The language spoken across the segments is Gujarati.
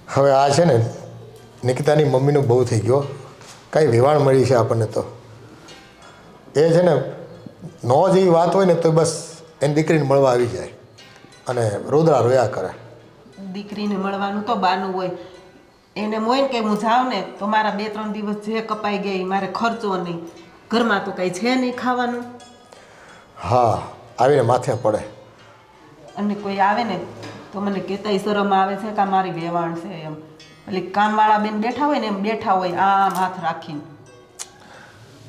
હવે આ છે ને નિકિતાની મમ્મીનું બહુ થઈ ગયો, કાંઈ વેવાણ મળી છે આપણને તો. એ છે ને નો જેવી વાત હોય ને તો બસ એની દીકરીને મળવા આવી જાય અને રોદડા રોયા કરે. દીકરીને મળવાનું તો બાનું હોય, એને હોય ને કે હું જાઉં ને તો મારા 2-3 દિવસ જે કપાઈ ગઈ મારે ખર્ચો નહીં, ઘરમાં તો કંઈ છે નહીં ખાવાનું. હા, આવીને માથે પડે. અને કોઈ આવે ને તો મને કહેતાય શરમ આવે છે કે આ મારી વેવાણ છે એમ. એટલે કામવાળા બેન બેઠા હોય ને એમ બેઠા હોય આમ હાથ રાખીને.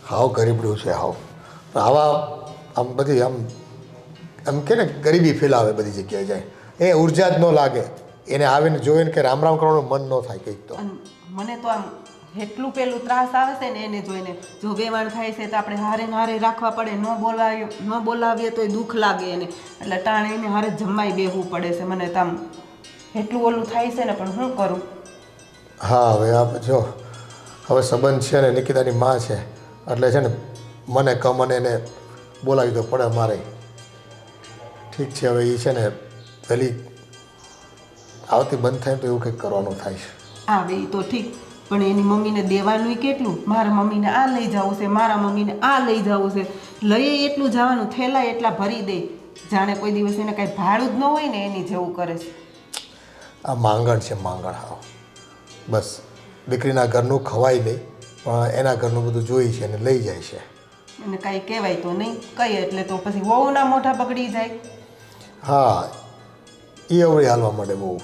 હાવ ગરીબડું છે હાવ. આવા આમ બધી આમ કે ને ગરીબી ફેલાવે બધી જગ્યાએ જાય, એ ઉર્જા જ ન લાગે એને. આવીને જોઈને કે રામ રામ કરવાનું મન ન થાય કંઈક તો. મને તો આમ એટલું પેલું ત્રાસ આવે છે ને એને જોઈને. જો વેવાણ થાય છે તો આપણે હારે ને હારે રાખવા પડે, ન બોલાવીએ તોય દુઃખ લાગે એને, એટલે ટાણે એને હારે જમાઈ બેહવું પડે છે. મને તો આમ એટલું ઓલું થાય છે ને, પણ શું કરું. હા, હવે આ જો હવે સંબંધ છે ને નિકિતાની માં છે એટલે છે ને મને કમને એને બોલાવી તો પડે મારે. ઠીક છે, હવે એ છે ને પહેલી આવતી બંધ થાય તો એવું કંઈક કરવાનું થાય છે. આવે એ તો ઠીક, પણ એની મમ્મીને દેવાનું કેટલું. મારા મમ્મીને આ લઈ જવું છે, મારા મમ્મીને આ લઈ જવું છે, લઈએ એટલું જવાનું, થેલા એટલા ભરી દે, જાણે કોઈ દિવસ એને કાંઈ ભાડું જ ન હોય ને એની જેવું કરે છે. આ માંગણ છે, માંગણ. હાવ બસ દીકરીના ઘરનું ખવાય નહીં પણ એના ઘરનું બધું જોઈ છે અને લઈ જાય છે. અને કાંઈ કહેવાય તો નહીં, કહીએ એટલે તો પછી વહુના મોઢા બગડી જાય. હા, એ અવળી હાલવા માંડે બહુ.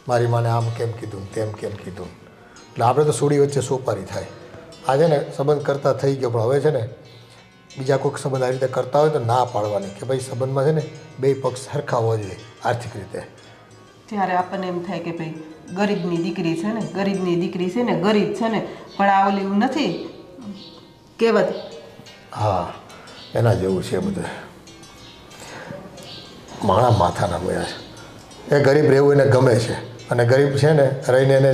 મારી માને આમ કેમ કીધું તેમ કેમ કીધું, એટલે આપણે તો સુડી વચ્ચે સોપારી થાય. આ છે ને સંબંધ કરતા થઈ ગયો, પણ હવે છે ને બીજા કોઈક સંબંધ આ રીતે કરતા હોય તો ના પાડવાની કે ભાઈ સંબંધમાં છે ને બે પક્ષ સરખા હોવા જોઈએ આર્થિક રીતે. ત્યારે આપણને એમ થાય કે ભાઈ ગરીબની દીકરી છે ને, ગરીબની દીકરી છે ને, ગરીબ છે ને, પણ આ ઓલી નથી કહેવત. હા, એના જેવું છે બધું. માણા માથાના ગયા છે. એ ગરીબ રહેવું એને ગમે છે અને ગરીબ છે ને રહીને એને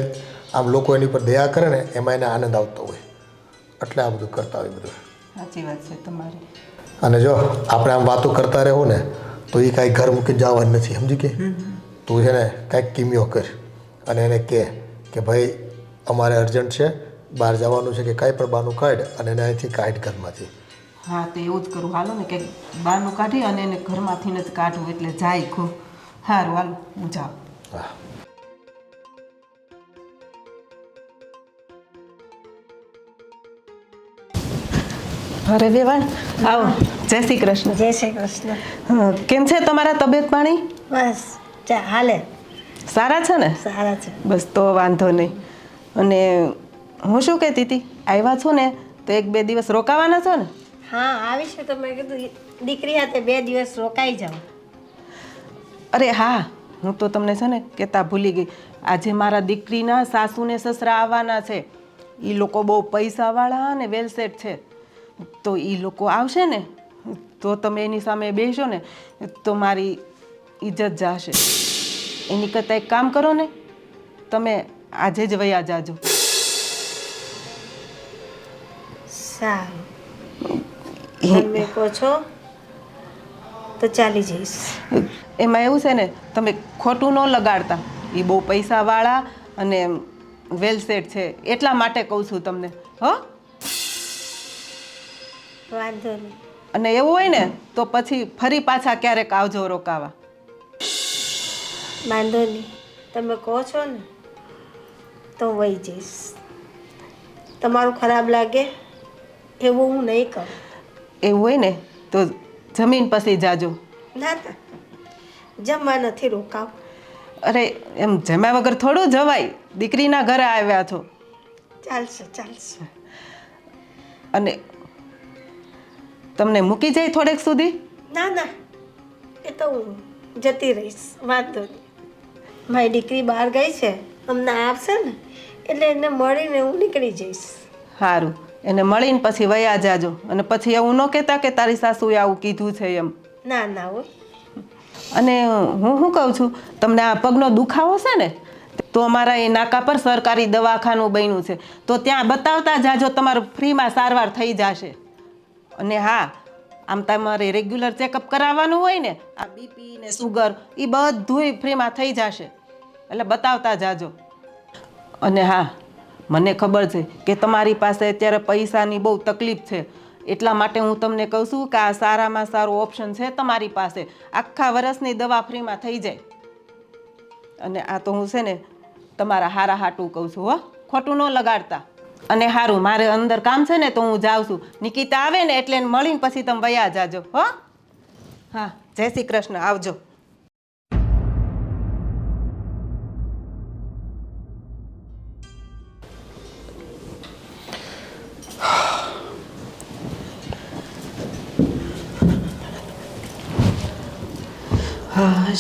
આમ લોકો એની પર દયા કરે ને એમાં એને આનંદ આવતો હોય, એટલે આ બધું કરતા હોય બધું. સાચી વાત છે તમારી. અને જો આપણે આમ વાતો કરતા રહેવું ને તો એ કાંઈ ઘર મૂકીને જવાનું નથી, સમજી કે. તું છે ને કાંઈક કિમિયો કર અને એને કહે કે ભાઈ અમારે અર્જન્ટ છે, બહાર જવાનું છે કે કાંઈ પણ બહારનું કાઢ અને એને અહીંથી કાઢ ઘરમાંથી. હા, તો એવું જ કરું. હાલો ને કે બહારનું કાઢી અને એને ઘરમાંથી જ કાઢવું એટલે જાય ખો. સારું, હાલો હું જાઉં. હા. અરે વેવાણ, આવો. જય શ્રી કૃષ્ણ. જય શ્રી કૃષ્ણ. હા, કેમ છે તમારા તબિયત પાણી? બસ હાલે. સારા છે ને? સારા છે. બસ તો વાંધો નહીં. અને હું શું કહેતી હતી, આવ્યા છો ને તો 1-2 દિવસ રોકાવાના છો ને? હા, આવીશું. તો મેં કીધું દીકરી હાથે 2 દિવસ રોકાઈ જાઉં. અરે હા, હું તો તમને છે ને કહેતા ભૂલી ગઈ. આજે મારા દીકરીના સાસુ ને સસરા આવવાના છે. એ લોકો બહુ પૈસાવાળા અને વેલસેટ છે. તો એ લોકો આવશે ને તો તમે એની સામે બેસો ને તો મારી ઇજ્જત જશે. એની કરતાં એક કામ કરો ને, તમે આજે જ વયા જાજો. સારું, તમે કહો છો તો ચાલી જઈશ. એમાં એવું છે ને, તમે ખોટું ન લગાડતા. એ બહુ પૈસાવાળા અને વેલસેટ છે એટલા માટે કહું છું તમને. હો, વાંધો નહીં. અને એવું હોય ને તો પછી ફરી પાછા ક્યારેક આવજો રોકાવા. વાંધો નહીં, તમે કહો છો ને તો વહી જઈશ. તમારું ખરાબ લાગે એવું હું નહીં કરું. એવું હોય ને તો જમીન પછી જાજો. ના ના, જમવા નથી રોકાવ. અરે એમ જમ્યા વગર થોડું જવાય, દીકરીના ઘરે આવ્યા છો. ચાલશે ચાલશે. અને તમને મૂકી જાય થોડેક સુધી? ના ના, એ તો હું જતી રહીશ, વાંધો નહીં. મારી દીકરી બહાર ગઈ છે, હમણાં આવશે ને એટલે એને મળીને હું નીકળી જઈશ. સારું, એને મળીને પછી વયા જાજો. અને પછી એવું ન કહેતા કે તારી સાસુએ આવું કીધું છે એમ. ના ના હોય. અને હું શું કહું છું, તમને આ પગનો દુખાવો છે ને તો અમારા એ નાકા પર સરકારી દવાખાનું બન્યું છે, તો ત્યાં બતાવતા જાજો, તમારું ફ્રીમાં સારવાર થઈ જશે. અને હા, આમ તમારે રેગ્યુલર ચેકઅપ કરાવવાનું હોય ને, આ બીપી ને સુગર એ બધુંય ફ્રીમાં થઈ જશે, એટલે બતાવતા જાજો. અને હા, મને ખબર છે કે તમારી પાસે અત્યારે પૈસાની બહુ તકલીફ છે, એટલા માટે હું તમને કહું છું કે આ સારામાં સારો ઓપ્શન છે તમારી પાસે. આખા વર્ષની દવા ફ્રીમાં થઈ જાય. અને આ તો હું છે ને તમારા હારા હાટું કહું છું, હો, ખોટું ન લગાડતા. અને સારું, મારે અંદર કામ છે ને તો હું જાઉં છું. નિકિતા આવે ને એટલે એને મળીને પછી તમે વયા જાજો, હો. હા, જય શ્રી કૃષ્ણ, આવજો. હા,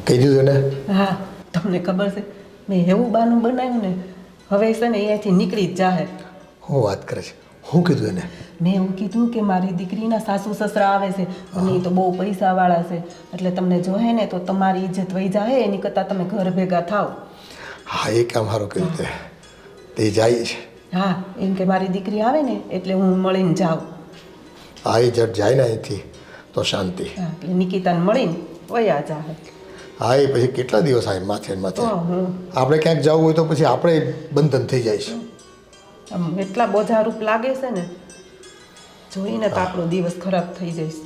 કહી દીધું ને? હા, તમને ખબર છે મેં એવું બાનું બનાવ્યું ને, હવે છે ને અહીંયાથી નીકળી જ જાહે. હું વાત કરે છે? શું કીધું એને? મેં એવું કીધું કે મારી દીકરીના સાસુ સસરા આવે છે અને એ તો બહુ પૈસાવાળા છે, એટલે તમને જોહે ને તો તમારી ઇજ્જત વહી જાહે, એની કરતાં તમે ઘર ભેગા થાવ. હા, એ કામ સારું કર્યું તે જાય છે. હા, એમ કે મારી દીકરી આવે ને એટલે હું મળીને જાઉં. હા, એ જટ જાય ને અહીંથી તો શાંતિ. હા, એટલે નિકિતાને મળીને વયા જાહે. હા, એ પછી કેટલા દિવસ આવે માથે ને માથે. હમ. આપણે ક્યાંક જવું હોય તો પછી આપણે બંધન થઈ જાય છે. આમ એટલા બોજારૂપ લાગે છે ને, જોઈને તો આપણો દિવસ ખરાબ થઈ જઈશ.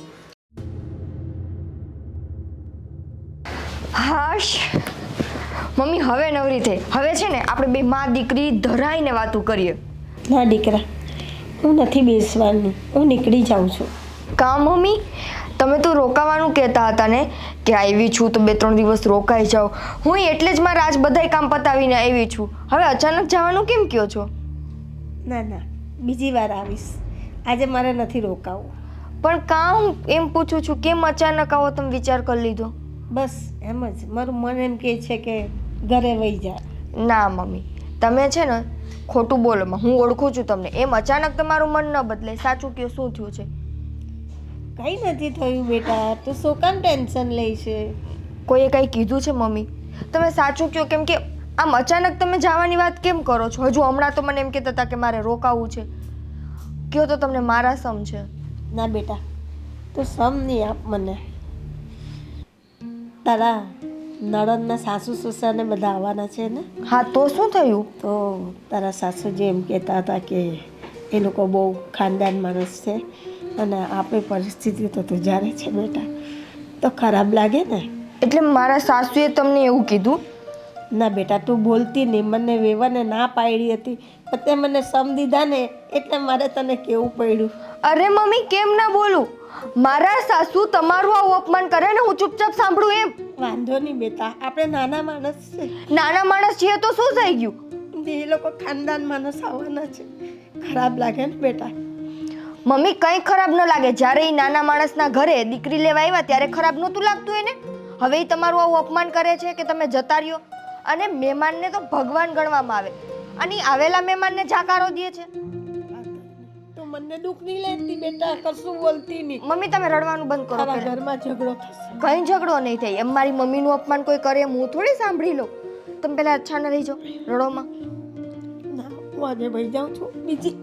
હાશ, મમ્મી હવે નવરી થઈ. હવે છે ને આપણે બે માં દીકરી ધરાઈને વાતું કરીએ. ના દીકરા, હું નથી બેસવાની, હું નીકળી જાઉં છું. કાં મમ્મી, તમે તો રોકાવાનું કહેતા હતા ને કે આવી છું તો 2-3 દિવસ રોકાઈ જાઓ. હું એટલે જ મારા આજ બધાય કામ પતાવીને આવી છું. હવે અચાનક જવાનું કેમ કહો છો? ના ના, બીજી વાર આવીશ. આજે મારે નથી રોકાવું. પણ કાં હું એમ પૂછું છું, કેમ અચાનક આવો તમે વિચાર કરી લીધો? બસ એમ જ, મારું મન એમ કહે છે કે ઘરે વહી જા. ના મમ્મી, તમે છે ને ખોટું બોલો. હું ઓળખું છું તમને. એમ અચાનક તમારું મન ન બદલે. સાચું કહો, શું થયું છે? કંઈ નથી થયું બેટા, તું શું કામ ટેન્શન લે છે? કોઈએ કંઈ કીધું છે મમ્મી? તમે સાચું કહો, કેમ કે આમ અચાનક તમે જવાની વાત કેમ કરો છો? હજુ હમણાં તો મને એમ કહેતા હતા કે મારે રોકાવું છે. કયો તો તમને મારા સમ છે. ના બેટા, તું સમ નહીં આપ મને. તારા નણંદના સાસુ સસરાને બધા આવવાના છે ને? હા, તો શું થયું? તો તારા સાસુજી એમ કહેતા હતા કે એ લોકો બહુ ખાનદાન માણસ છે અને આપણી પરિસ્થિતિ તો તું જાણે છે બેટા, તો ખરાબ લાગે ને. એટલે મારા સાસુએ તમને એવું કીધું? ના બેટા, તું બોલતી નહીં. મને વેવાને ના પાડી હતી, પણ તે મને સમ દીધા ને એટલે મારે તને કહેવું પડ્યું. અરે મમ્મી, કેમ ના બોલું? મારા સાસુ તમારું આવું અપમાન કરે ને હું ચૂપચાપ સાંભળું એમ? વાંધો નહીં બેટા, આપણે નાના માણસ છે. નાના માણસ છીએ તો શું થઈ ગયું? એ લોકો ખાનદાન માણસ આવવાના છે. ખરાબ લાગે ને બેટા? મમ્મી, કંઈ ખરાબ ન લાગે. જ્યારે એ નાના માણસના ઘરે દીકરી લેવા આવ્યા ત્યારે ખરાબ નહોતું લાગતું એને? હવે એ તમારું આવું અપમાન કરે છે કે તમે જતા રહ્યો. અને મહેમાનને તો ભગવાન ગણવામાં આવે અને આવેલા મહેમાનને જાકારો દે છે. તું મને દુઃખ નહીં લેતી બેટા, કશું બોલતી નહીં. મમ્મી, તમે રડવાનું બંધ કરો. તારા ઘરમાં ઝઘડો થશે. કઈ ઝઘડો નહીં થાય. એમ મારી મમ્મીનું અપમાન કોઈ કરે એમ હું થોડી સાંભળી લઉં. તમે પેલા અચ્છા ન રહી જાઓ રડોમાં. ના, હું આજે ભાઈ જાઉં છું.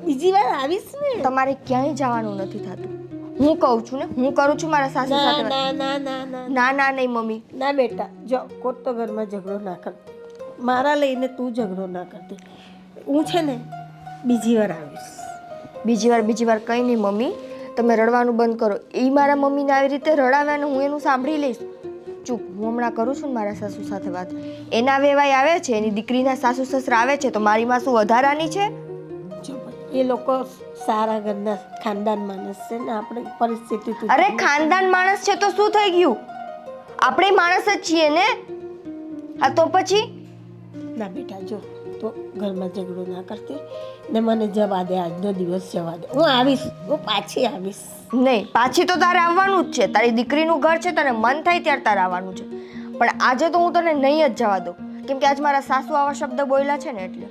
બીજી વાર આવીશ ને. તમારે ક્યાંય જવાનું નથી થતું. હું કહું છું ને, હું કરું છું મારા સાસુ સાથે. ના ના ના ના ના ના નહીં મમ્મી. ના બેટા, જો કોટ તો ઘરમાં ઝઘડો ના કરતી. મારા લઈને તું ઝઘડો ના કરતી. હું છે ને બીજી વાર આવીશ. બીજી વાર કંઈ નહીં મમ્મી. તમે રડવાનું બંધ કરો. એ મારા મમ્મીને આવી રીતે રડાવ્યા ને હું એનું સાંભળી લઈશ. ચૂપ, હું હમણાં કરું છું ને મારા સાસુ સાથે વાત. એના વેવાય આવે છે, એની દીકરીના સાસુ સસરા આવે છે, તો મારી માં શું વધારાની છે? જો ભાઈ, એ લોકો સારા ઘરના ખાનદાન માણસ છે ને આપણી પરિસ્થિતિ તું. અરે ખાનદાન માણસ છે તો શું થઈ ગયું? આપણે માણસ જ છીએ ને. હા તો પછી? ના બેટા, જો તો ઘરમાં ઝઘડો ના કરતી ને મને જવા દે. આજનો દિવસ જવા દે. હું આવીશ, હું પાછી આવીશ. નહીં, પાછી તો તારે આવવાનું જ છે. તારી દીકરીનું ઘર છે, તને મન થાય ત્યારે તારે આવવાનું છે. પણ આજે તો હું તને નહીં જ જવા દઉં, કેમ કે આજ મારા સાસુ આવા શબ્દ બોલ્યા છે ને એટલે.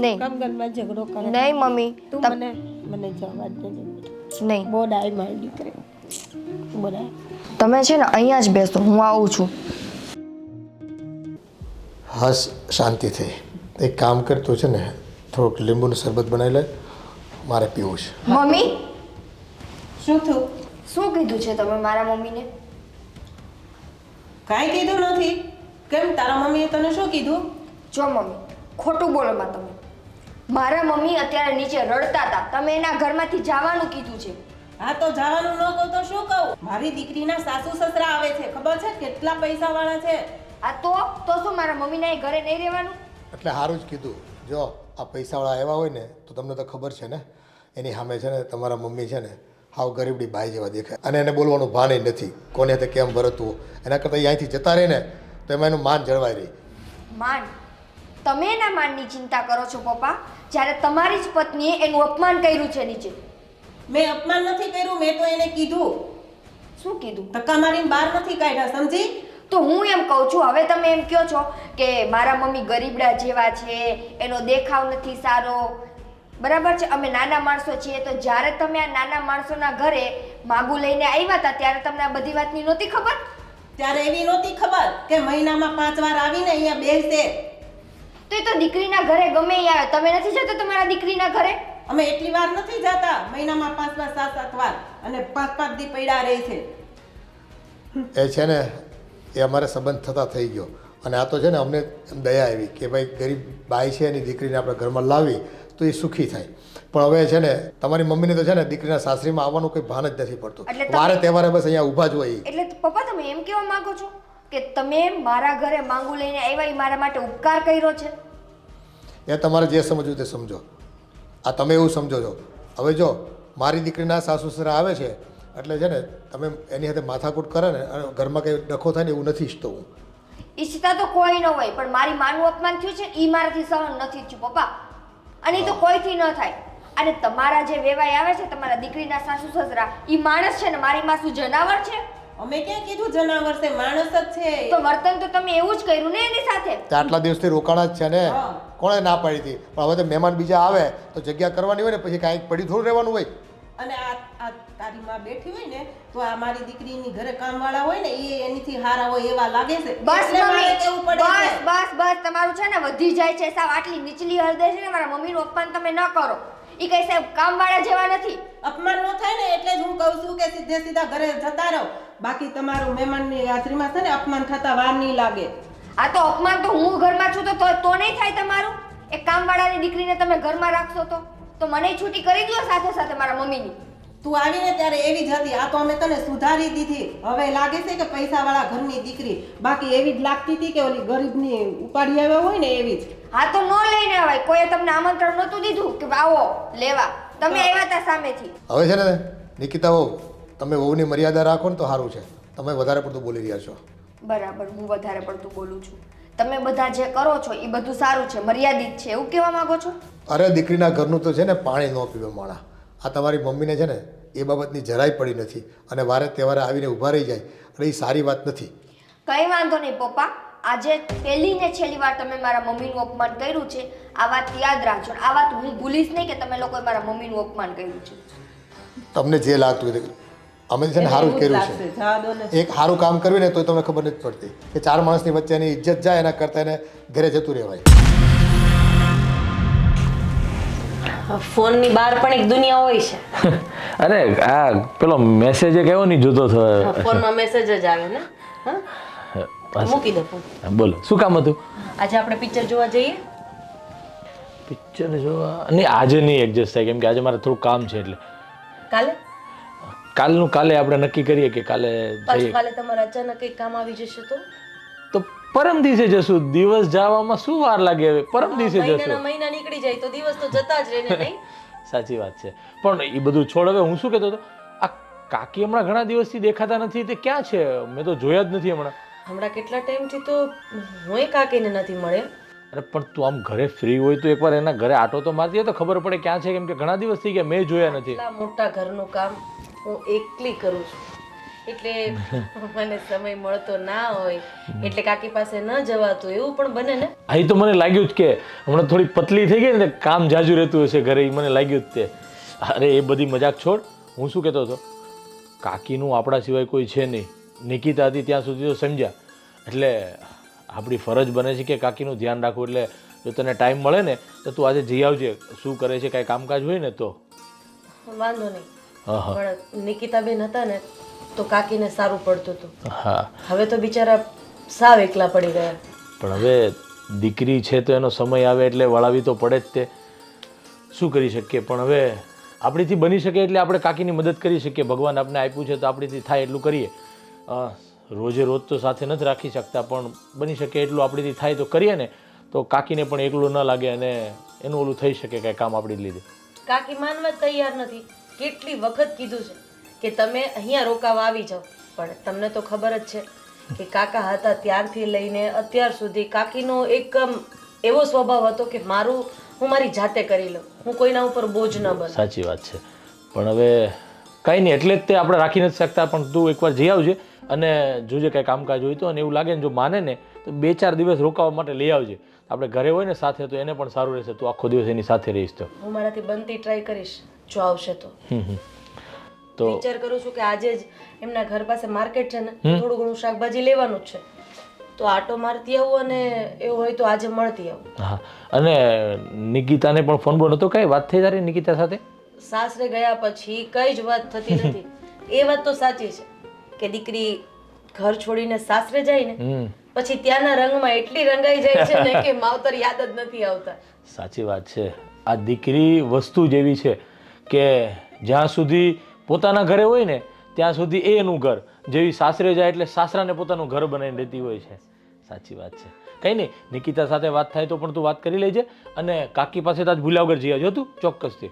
નહીં કામ ઘરમાં ઝઘડો કરે. નહીં મમ્મી, તું મને જવા દે. નહીં. બહુ ડાય મારી દીકરી, બોલાય. તમે છે ને અહીંયા જ બેસો, હું આવું છું. હા, શાંતિ થઈ. એક કામ કરતો છે ને, થોડુંક લીંબુનું શરબત બનાવી લે, મારે પીવું છે. મમ્મી, શું થયું? શું કીધું છે તમે મારા મમ્મીને? કાંઈ કીધું નથી. કેમ, તારા મમ્મીએ તને શું કીધું? જો મમ્મી ખોટું બોલો માં તમે. મારા મમ્મી અત્યારે નીચે રડતા હતા, તમે એના ઘરમાંથી જવાનું કીધું છે. હા તો જવાનું ન કહું તો શું કહું? મારી દીકરીના સાસુ સસરા આવે છે, ખબર છે કેટલા પૈસા વાળા છે. આ તો શું મારા મમ્મીના એ ઘરે નહીં રહેવાનું? એટલે સારું જ કીધું. જો આ પૈસાવાળા આવ્યા હોય ને તો તમને તો ખબર છે ને, એની સામે છે ને તમારા મમ્મી છે ને હાવ ગરીબડી બાઈ જેવા દેખાય, અને એને બોલવાનું ભાન નથી કોને તે કેમ ભરતવું. એના કરતાં અહીંયાથી જતા રહે ને તો એમાં એનું માન જળવાઈ રહી. માન? તમે એના માનની ચિંતા કરો છો પપ્પા, જ્યારે તમારી જ પત્નીએ એનું અપમાન કર્યું છે નીચે. મેં અપમાન નથી કર્યું, મેં તો એને કીધું. શું કીધું? ધક્કા મારીને બહાર નથી કાઢ્યા, સમજી? તો હું એમ કહું છું, હવે તમે એમ કહો છો કે મારા મમ્મી ગરીબડા જેવા છે, એનો દેખાવ નથી સારો. બરાબર છે, અમે નાના માણસો છીએ, તો જ્યારે તમે આ નાના માણસોના ઘરે માગું લઈને આવ્યા હતા ત્યારે તમને આ બધી વાતની નહોતી ખબર? ત્યારે એવી નહોતી ખબર કે મહિનામાં 5 વાર આવીને અહીંયા બેસશે. તો એ તો દીકરીના ઘરે ગમે એ આવે, તમે નથી જતા તમારા દીકરીના ઘરે? અમે એટલી વાર નથી જતા, મહિનામાં 5 વાર 7 વાર, અને 5 દી પડ્યા રહે છે. એ છે ને એ અમારે સંબંધ થતા થઈ ગયો, અને આ તો છે ને અમને એમ દયા આવી કે ભાઈ ગરીબ બાઈ છે એની દીકરીને આપણે ઘરમાં લાવી તો એ સુખી થાય. પણ હવે છે ને તમારી મમ્મીને તો છે ને દીકરીના સાસરીમાં આવવાનું કોઈ ભાન જ નથી પડતું, વારે તહેવારે બસ અહીંયા ઊભા જ હોય. એટલે પપ્પા તમે એમ કહેવા માંગો છો કે તમે મારા ઘરે માંગુ લઈને આવ્યા એ મારા માટે ઉપકાર કર્યો છે? એ તમારે જે સમજવું તે સમજો. આ તમે એવું સમજો છો. હવે જો મારી દીકરીના સાસુ સસરા આવે છે એટલે છે ને તમે એની સાથે માથાકૂટ કરે ને અને ઘરમાં કંઈ ડખો થાય ને એવું નથી ઈચ્છતો હું. ઈચ્છતા તો કોઈ ન હોય, પણ મારી માનું અપમાન થયું છે એ મારાથી સહન નથી થયું પપ્પા, અને એ તો કોઈથી ન થાય. અને તમારા જે વેવાઈ આવે છે તમારા દીકરીના સાસુ સસરા, એ માણસ છે ને મારી માં શું જનાવર છે? અમે ક્યાં કીધું જનાવર છે, માણસ જ છે. તો વર્તન તો તમે એવું જ કર્યું ને એની સાથે. આટલા દિવસથી રોકાણા જ છે ને, કોણે ના પાડી હતી? પણ હવે તો મહેમાન બીજા આવે તો જગ્યા કરવાની હોય ને, પછી કાંઈક પડી થોડું રહેવાનું હોય. અને આ તારી માં બેઠી હોય ને તો આ મારી દીકરીની ઘરે કામવાળા હોય ને એ એનીથી હારા હોય એવા લાગે છે. બસ એટલે મારે મમ્મી, કેવું પડે છે. બસ તમારું છે ને વધી જાય છે સાવ. આટલી નીચલી હૃદય છે ને મારા મમ્મીનું અપમાન તમે ન કરો. ઈ કઈ સાહેબ કામવાળા જેવા નથી. અપમાન ન થાય ને એટલે જ હું કહું છું કે સીધે ઘરે જતા રહો. બાકી તમારું મહેમાનની હાજરીમાં છે ને અપમાન થતા વાર નહીં લાગે. આ તો અપમાન તો હું ઘરમાં છું તો નહીં થાય તમારું? એક કામવાળાની દીકરીને તમે ઘરમાં રાખશો તો મને છૂટી કરી દો સાથે સાથે મારા મમ્મીની. તું આવીને ત્યારે એવી જ હતી, આ તો અમે તને સુધારી દીધી. હવે લાગે છે કે પૈસાવાળા ઘરની દીકરી, બાકી એવી જ લાગતી હતી કે ઓલી ગરીબની ઉપાડી આવ્યા હોય ને એવી જ. હા તો ન લઈને આવાય. કોઈએ તમને આમંત્રણ નહોતું દીધું કે આવો લેવા, તમે આવ્યા હતા સામેથી. હવે છે ને નિકિતા વહુ, તમે વહુની મર્યાદા રાખો ને તો સારું છે. તમે વધારે પડતું બોલી રહ્યા છો. બરાબર, હું વધારે પડતું બોલું છું. તમે બધા જે કરો છો એ બધું સારું છે, મર્યાદિત છે, એવું કહેવા માંગો છો? અરે દીકરીના ઘરનું તો છે ને પાણી ન પીવે માણા. આ તમારી મમ્મીને છે ને એ બાબતની જરાય પડી નથી, અને વારે તહેવારે આવીને ઊભા રહી જાય એટલે એ સારી વાત નથી. કંઈ વાંધો નહીં પપ્પા, આજે પહેલી ને છેલ્લી વાર તમે મારા મમ્મીનું અપમાન કર્યું છે, આ વાત યાદ રાખજો. આ વાત હું ભૂલીશ નહીં કે તમે લોકોએ મારા મમ્મીનું અપમાન કર્યું છે. તમને જે લાગતું હોય અમે છે ને સારું જ કર્યું છે. જવા દો ને. એક સારું કામ કર્યું ને તો તમને ખબર નથી પડતી કે 4 માણસની વચ્ચે એની ઇજ્જત જાય એના કરતાં એને ઘરે જતું રહેવાય. ફોનની બહાર પણ એક દુનિયા હોય છે. અરે આ પેલો મેસેજ કેવો નહીં જોતો થયો. ફોનમાં મેસેજ જ આવે ને. હા મૂકી દે ફોન. બોલો શું કામ હતું? આજે આપણે પિક્ચર જોવા જઈએ. પિક્ચર જોવા નહીં, આજે નહીં એડજસ્ટ થાય, કેમ કે આજે મારે થોડું કામ છે. એટલે કાલે કાલે આપણે નક્કી કરીએ કે કાલે પાછું જઈએ. કાલે તમારા અચાનક કંઈક કામ આવી જશે તો પરમ દિવસે જશું. દિવસ જવામાં શું વાર લાગે? હવે પરમ દિવસે જશું. મહિના નીકળી જાય તો દિવસ તો જતા જ રહે ને, નહીં? સાચી વાત છે. પણ એ બધું છોડ. હવે હું શું કહેતો હતો, આ કાકી હમણાં ઘણા દિવસથી દેખાતા નથી, તે ક્યાં છે? મેં તો જોયા જ નથી હમણાં. હમણાં કેટલા ટાઈમથી તો હું કાકીને નથી મળ્યા. અરે પણ તું આમ ઘરે ફ્રી હોય તો એકવાર એના ઘરે આટો તો મારતી તો ખબર પડે ક્યાં છે, કેમ કે ઘણા દિવસ થઈ ગયા મેં જોયા નથી. એટલા મોટા ઘરનું કામ હું એકલી કરું છું, એટલે મને સમય મળતો ના હોય, એટલે કાકી પાસે ન જવાતું એવું પણ બને ને. અહીં તો મને લાગ્યું જ કે હમણાં થોડી પતલી થઈ ગઈ ને, કામ જાજુ રહેતું હશે ઘરે, એ મને લાગ્યું જ તે. અરે એ બધી મજાક છોડ. હું શું કહેતો હતો, કાકીનું આપણા સિવાય કોઈ છે નહીં. નિકિતા હતી ત્યાં સુધી તો સમજ્યા. એટલે આપણી ફરજ બને છે કે કાકીનું ધ્યાન રાખવું. એટલે જો તને ટાઈમ મળે ને તો તું આજે જઈ આવજે. શું કરે છે, કાંઈ કામકાજ હોય ને તો. વાંધો નહીં, પણ નિકિતાબેન હતા ને તો કાકીને સારું પડતું હતું. હા, હવે તો બિચારા સાવ એકલા પડી ગયા. પણ હવે દીકરી છે તો એનો સમય આવે એટલે વળાવી તો પડે જ તે. શું કરી શકીએ, પણ હવે આપણીથી બની શકે એટલે આપણે કાકીની મદદ કરી શકીએ. ભગવાન આપણે આપ્યું છે તો આપણીથી થાય એટલું કરીએ. રોજે રોજ તો સાથે નથી રાખી શકતા, પણ બની શકે એટલું આપણીથી થાય તો કરીએ ને, તો કાકીને પણ એકલું ન લાગે અને એનું ઓલું થઈ શકે કાંઈ કામ આપણી લીધે. કાકી માનવા તૈયાર નથી. કેટલી વખત કીધું છે કે તમે અહીંયા રોકાવા આવી જાઓ, પણ તમને તો ખબર જ છે કે કાકા હતા ત્યારથી લઈને અત્યાર સુધી કાકીનો એક એવો સ્વભાવ હતો કે હું મારી જાતે કરી લઉં, હું કોઈના ઉપર બોજ ન બનું. સાચી વાત છે, પણ હવે કાંઈ નહીં, એટલે જ તે આપણે રાખી નથી શકતા. પણ તું એકવાર જઈ આવજે અને જોજે કાંઈ કામકાજ હોય તો, અને એવું લાગે ને જો માને ને તો 2-4 દિવસ રોકાવા માટે લઈ આવજે. આપણે ઘરે હોય ને સાથે તો એને પણ સારું રહેશે. તું આખો દિવસ એની સાથે રહીશ તો. હું મારાથી બનતી ટ્રાય કરીશ જો આવશે તો. તો વિચાર કરું છું કે આજે જ એમના ઘર પાસે માર્કેટ છે ને, થોડું ઘણું શાકભાજી લેવાનું જ છે, તો આટો મારતી આવું અને એવું હોય તો આજે મળતી આવું. હા, અને નિકિતાને પણ ફોન બોલ હતો, કાંઈ વાત થઈ તારી નિકિતા સાથે? સાસરે ગયા પછી કઈ જ વાત થતી નથી. એ વાત તો સાચી છે કે દીકરી ઘર છોડીને સાસરે જાય ને પછી ત્યાંના રંગમાં એટલી રંગાઈ જાય છે ને કે માવતર યાદ જ નથી આવતા. સાચી વાત છે. આ દીકરી વસ્તુ જેવી છે કે જ્યાં સુધી પોતાના ઘરે હોય ને ત્યાં સુધી એ એનું ઘર, જેવી સાસરે જાય એટલે સાસરાને પોતાનું ઘર બનાવીને રહેતી હોય છે. સાચી વાત છે. કંઈ નહીં, નિકિતા સાથે વાત થાય તો પણ તું વાત કરી લેજે, અને કાકી પાસે તો આજ ભૂલ્યા વગર જઈ આવજો તું ચોક્કસથી.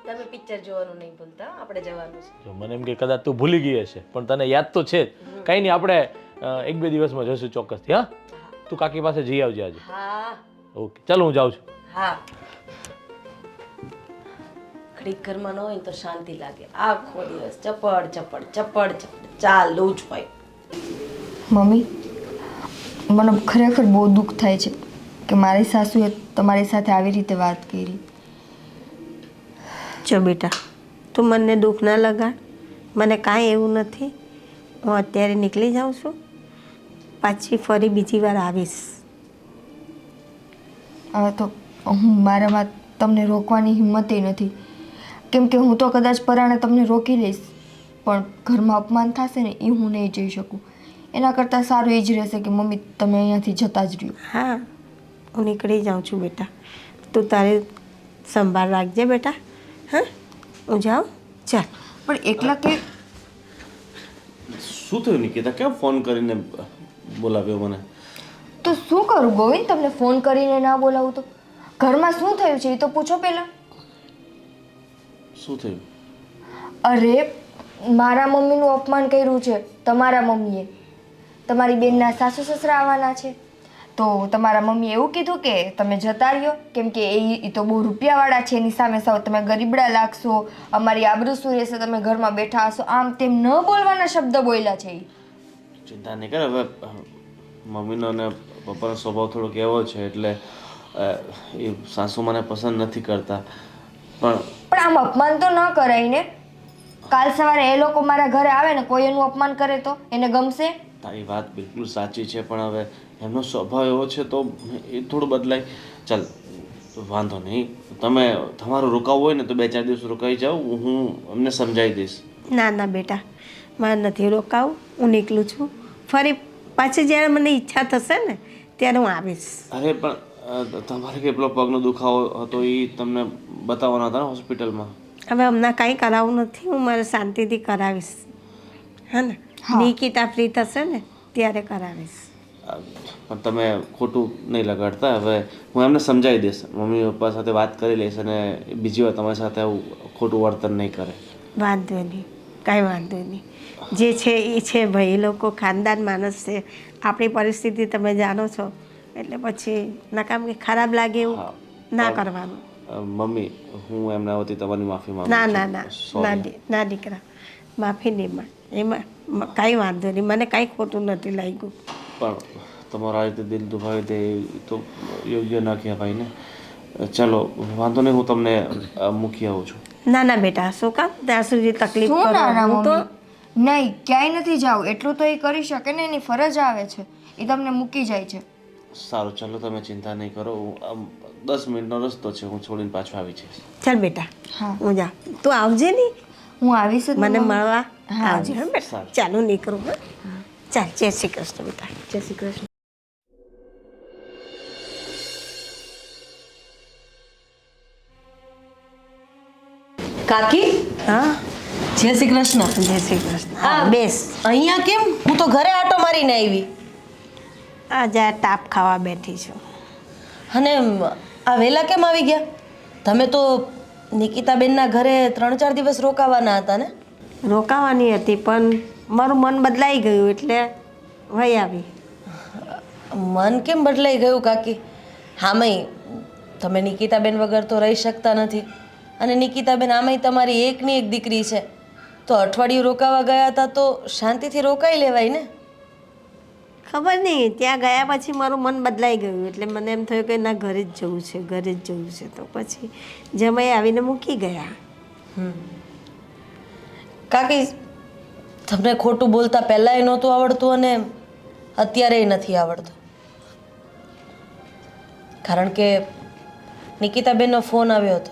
તમે પિક્ચર જોવાનું નહીં ભૂલતા, આપણે જવાનું છે. જો મને એમ કે કદાચ તું ભૂલી ગઈ હશે, પણ તને યાદ તો છે જ. કંઈ નહીં, આપણે 1-2 દિવસમાં જશું ચોક્કસથી. હા, તું કાકી પાસે જઈ આવજે આજે. હા ઓકે, ચાલો હું જાઉં છું. હા. ઘડીક ઘરમાં ન હોય ને તો શાંતિ લાગે. આખો દિવસ ચપડ ચપડ ચપડ ચપડ ચાલુ જ હોય. મમ્મી, મને ખરેખર બહુ દુઃખ થાય છે કે મારી સાસુએ તમારી સાથે આવી રીતે વાત કરી. જો બેટા, તું મને દુઃખ ના લગાડ, મને કાંઈ એવું નથી. હું અત્યારે નીકળી જાઉં છું, પાછી ફરી બીજી વાર આવીશ. હવે તો મારામાં તમને રોકવાની હિંમતે નથી, કેમ કે હું તો કદાચ પરાણે તમને રોકી લઈશ, પણ ઘરમાં અપમાન થશે ને એ હું નહીં જઈ શકું. એના કરતાં સારું એ જ રહેશે કે મમ્મી તમે અહીંયાથી જતા જ રહ્યો. હા, હું નીકળી જાઉં છું બેટા, તું તારી સંભાળ રાખજે બેટા. હા, હું જાઉં, ચાલ. પણ એકલા કે શું થયું નિકિતા, કેમ ફોન કરીને બોલાવ્યો મને? તો શું કરું ગોવિંદ, તમને ફોન કરીને ના બોલાવું તો? ઘરમાં શું થયું છે એ તો પૂછો પહેલાં. શું થયું? અરે મારા મમ્મીનું અપમાન કર્યું છે તમારા મમ્મીએ. તમારી બેનના સાસુ સસરા આવવાના છે, તો તમારા મમ્મીએ એવું કીધું કે તમે જતા રહ્યો, કેમ કે એ તો બહુ રૂપિયાવાળા છે, એની સામે સાવ તમે ગરીબડા લાગશો, અમારી આબરૂ શું રહેશે, તમે ઘરમાં બેઠા હશો, આમ તેમ ન બોલવાના શબ્દ બોલ્યા છે. ચિંતા નહીં કર. હવે મમ્મીનો અને પપ્પાનો સ્વભાવ થોડોક એવો છે એટલે એ સાસુ મને પસંદ નથી કરતા. પણ આમ અપમાન તો ન કરાય ને. કાલ સવારે એ લોકો મારા ઘરે આવે ને કોઈ એનું અપમાન કરે તો એને ગમશે? તારી વાત બિલકુલ સાચી છે, પણ હવે એમનો સ્વભાવ એવો છે તો એ થોડું બદલાય. ચાલ વાંધો નહીં, તમે તમારું રોકાવું હોય ને તો 2-4 દિવસ રોકાઈ જાઓ, હું અમને સમજાવી દઈશ. ના ના બેટા, મારે નથી રોકાવું, હું નીકળું છું. ફરી પાછી જ્યારે મને ઈચ્છા થશે ને ત્યારે હું આવીશ. અરે પણ તમારે કેટલો પગનો દુખાવો હતો એ તમને બતાવવાના હતા ને હોસ્પિટલમાં? હવે હમણાં કાંઈ કરાવવું નથી, હું મારે શાંતિથી કરાવીશ. હા ને, નિકિતા ફ્રી થશે ને ત્યારે કરાવીશ. પણ તમે ખોટું નહીં લગાડતા. હવે હું એમને સમજાવી દઈશ, મમ્મી પપ્પા સાથે વાત કરી લઈશ અને બીજી વાર તમારી સાથે આવું ખોટું વર્તન નહીં કરે. વાંધો નહીં, કાંઈ વાંધો નહીં. જે છે એ છે ભાઈ, એ લોકો ખાનદાન માણસ છે. આપણી પરિસ્થિતિ તમે જાણો છો, એટલે પછી નકામ કે ખરાબ લાગે એવું ના કરવાનું. મમ્મી, હું એમના વતી તમારી માફી માંગુ ના છું. ના ના ના ના દીકરા, માફી નહીં માં, એમાં કાંઈ વાંધો નહીં, મને કાંઈ ખોટું નથી લાગ્યું. પણ તમારા આ રીતે દિલ દુભાવી દે એ તો યોગ્ય ના કહેવાય ને. ચાલો વાંધો નહીં, હું તમને મૂકી આવું છું. ના ના બેટા, શું કામ ત્યાં સુધી તકલીફ શું કરો? નાના હું તો મમ્મી, નહીં ક્યાંય નથી જાવ, એટલું તો એ કરી શકે ને, એની ફરજ આવે છે, એ તમને મૂકી જાય છે. સારું, ચાલો તમે ચિંતા નહીં કરો. આમ 10 મિનિટનો રસ્તો છે, હું છોડીને પાછો આવી જઈશ. ચાલ બેટા, હા. હું જા, તું આવજે નહીં, હું આવીશ જ મને મમ્મી. મળવા હા, આવજે. હા બેટા, ચાલો નીકળું. હા ચાલ, જય શ્રી કૃષ્ણ બેટા, જય શ્રી કૃષ્ણ. કાકી હા જય શ્રી કૃષ્ણ. જય શ્રી કૃષ્ણ હા. બેસ. અહીંયા કેમ? હું તો ઘરે આટો મારીને આવી. આજે આ તાપ ખાવા બેઠી છું. અને આ વહેલા કેમ આવી ગયા? તમે તો નિકિતાબેનના ઘરે 3-4 દિવસ રોકાવાના હતા ને? રોકાવાની હતી પણ મારું મન બદલાઈ ગયું એટલે વહી આવી. મન કેમ બદલાઈ ગયું કાકી? હામય તમે નિકિતાબેન વગર તો રહી શકતા નથી. અને નિકિતાબેન આમાંય તમારી એકની એક દીકરી છે, તો અઠવાડિયું રોકાવા ગયા હતા તો શાંતિથી રોકાઈ લેવાય ને. ખબર નહીં ત્યાં ગયા પછી મારું મન બદલાઈ ગયું એટલે મને એમ થયું કે ના ઘરે જ જવું છે, ઘરે જ જવું છે. તો પછી જમાઈ આવીને મૂકી ગયા. કાકી તમને ખોટું બોલતા પહેલાંય નહોતું આવડતું અને અત્યારેય નથી આવડતું. કારણ કે નિકિતાબેનનો ફોન આવ્યો હતો.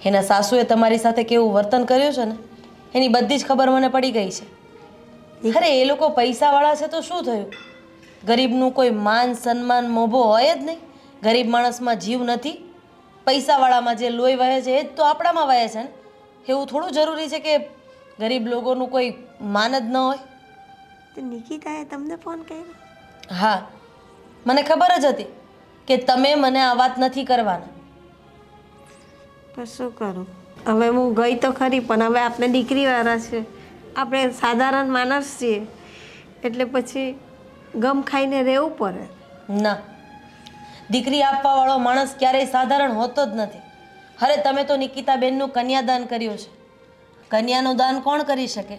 એના સાસુએ તમારી સાથે કેવું વર્તન કર્યું છે ને એની બધી જ ખબર મને પડી ગઈ છે. અરે એ લોકો પૈસાવાળા છે તો શું થયું? ગરીબનું કોઈ માન સન્માન મોભો હોય જ નહીં. ગરીબ માણસમાં જીવ નથી. પૈસાવાળામાં જે લોહી વહે છે એ જ તો આપણામાં વહે છે ને. એવું થોડું જરૂરી છે કે ગરીબ લોકોનું કોઈ માન જ ન હોય. તો નિકિતાએ તમને ફોન કર્યો? હા, મને ખબર જ હતી કે તમે મને આ વાત નથી કરવાના. પણ શું કરું હવે? હું ગઈ તો ખરી પણ હવે આપણે દીકરીવાળા છે, આપણે સાધારણ માણસ છીએ એટલે પછી ગમ ખાઈને રહેવું પડે. ના, દીકરી આપવાવાળો માણસ ક્યારેય સાધારણ હોતો જ નથી. અરે તમે તો નિકિતાબેનનું કન્યાદાન કર્યું છે. કન્યાનું દાન કોણ કરી શકે?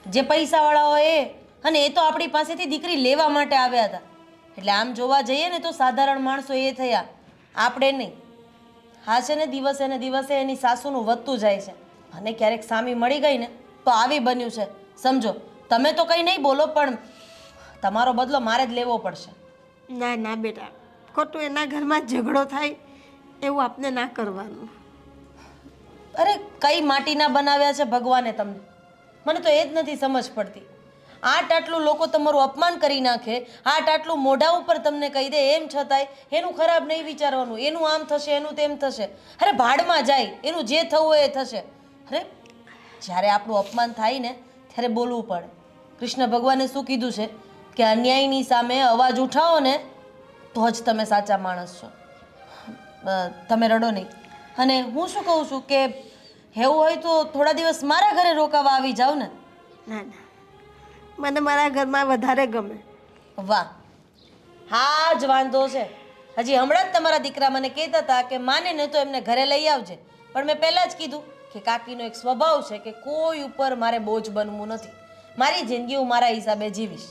જે પૈસાવાળા હોય એ. અને એ તો આપણી પાસેથી દીકરી લેવા માટે આવ્યા હતા. એટલે આમ જોવા જઈએ ને તો સાધારણ માણસો એ થયા, આપણે નહીં. હા છે ને, દિવસે ને દિવસે એની સાસુનું વધતું જાય છે. અને ક્યારેક સામી મળી ગઈ ને તો આવી બન્યું છે. સમજો, તમે તો કંઈ નહીં બોલો પણ તમારો બદલો મારે જ લેવો પડશે. ના ના બેટા, ખોટું એના ઘરમાં ઝઘડો થાય એવું આપને ના કરવાનું. અરે કઈ માટીના બનાવ્યા છે ભગવાને તમને? મને તો એ જ નથી સમજ પડતી. આટલું લોકો તમારું અપમાન કરી નાખે, આટલું મોઢા ઉપર તમને કહી દે, એમ છતાંય એનું ખરાબ નહીં વિચારવાનું. એનું આમ થશે, એનું તેમ થશે. અરે ભાડમાં જાય, એનું જે થવું હોય એ થશે. અરે જ્યારે આપણું અપમાન થાય ને ત્યારે બોલવું પડે. કૃષ્ણ ભગવાને શું કીધું છે કે અન્યાયની સામે અવાજ ઉઠાવો ને તો જ તમે સાચા માણસ છો. તમે રડો નહીં. અને હું શું કહું છું કે એવું હોય તો થોડા દિવસ મારા ઘરે રોકાવા આવી જાવ ને. ના ના, મને મારા ઘરમાં વધારે ગમે. વાહ, હા જ વાંધો છે. હજી હમણાં જ તમારા દીકરા મને કહેતા હતા કે માને ને તો એમને ઘરે લઈ આવજે. પણ મેં પહેલાં જ કીધું કે કાકીનો એક સ્વભાવ છે કે કોઈ ઉપર મારે બોજ બનવું નથી. મારી જિંદગી હું મારા હિસાબે જીવીશ.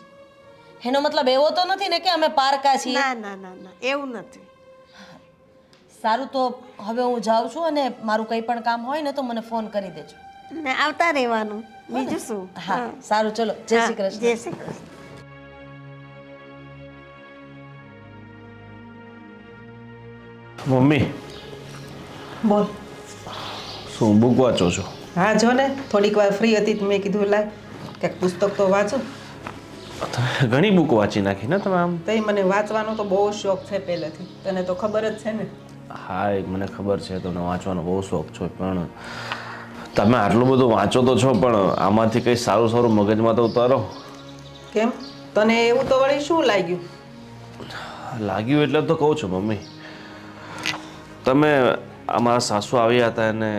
એનો મતલબ એવો તો નથી ને કે અમે પારકા છીએ. ના ના ના ના, એવું નથી. સારું, તો હવે હું જાઉં છું અને મારું કંઈ પણ કામ હોય ને તો મને ફોન કરી દેજો. ને આવતા રહેવાનું, બીજું શું. હા સારું, ચલો, જય શ્રી હા, કૃષ્ણ. જય શ્રી કૃષ્ણ. મમ્મી, બોલ. શું બુક વાંચો છો? હા જો ને, થોડીક વાર ફ્રી હતી તો મેં કીધું લાય કંઈક પુસ્તક તો વાંચું. તમે ઘણી બુક વાંચી નાખી ને તમે આમ. તઈ મને વાંચવાનો તો બહુ શોખ છે પહેલેથી, તને તો ખબર જ છે ને. હા, એ મને ખબર છે તમને વાંચવાનો બહુ શોખ છે, પણ તમે આટલું બધું વાંચો તો છો પણ આમાંથી કંઈ સારું સારું મગજમાં તો ઉતારો. કેમ, તને એવું તો વળી શું લાગ્યું? લાગ્યું એટલે તો કહું છું મમ્મી. તમે અમારા સાસુ આવ્યા હતા અને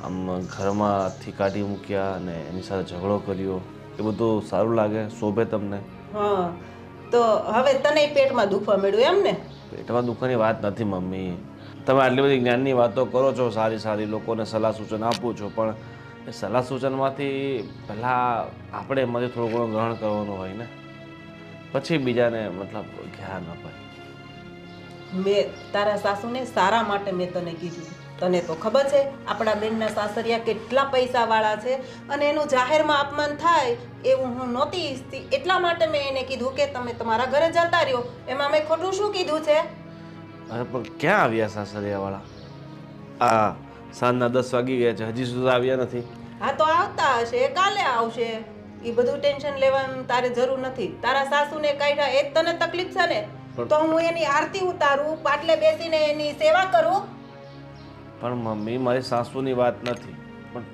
આમ ઘરમાંથી કાઢી મૂક્યા અને એની સાથે ઝઘડો કર્યો, એ બધું સારું લાગે? શોભે તમને? હા, તો હવે તને પેટમાં દુખવા મળ્યું એમ ને? પેટમાં દુઃખની વાત નથી મમ્મી. તમે આટલી બધી જ્ઞાનની વાતો કરો છો, સારી સારી લોકોને સલાહ સૂચન આપો છો, પણ એ સલાહ સૂચનમાંથી પહેલાં આપણે એમાંથી થોડું ઘણું ગ્રહણ કરવાનું હોય ને, પછી બીજાને મતલબ જ્ઞાન અપાય. મેં તારા સાસુને સારા માટે મેં તને કીધું. તને તો ખબર છે આપણા બેનના સાસરિયા કેટલા પૈસાવાળા છે અને એનું જાહેરમાં અપમાન થાય એવું હું નહોતી ઈચ્છતી. એટલા માટે મેં એને કીધું કે તમે તમારા ઘરે જતા રહ્યો. એમાં મેં ખોટું શું કીધું છે? અરે પણ ક્યાં આવ્યા સાસરિયાવાળા? આ સાંજના 10 વાગી ગયા છે, હજી સુધી આવ્યા નથી. હા તો આવતા હશે, કાલે આવશે. એ બધું ટેન્શન લેવાનું તારે જરૂર નથી. તારા સાસુને કાઢ્યા એ જ તને તકલીફ છે ને? તો હું એની આરતી ઉતારું, પાટલે બેસીને એની સેવા કરું. પણ મમ્મી મારી સાસુની વાત નથી, પણ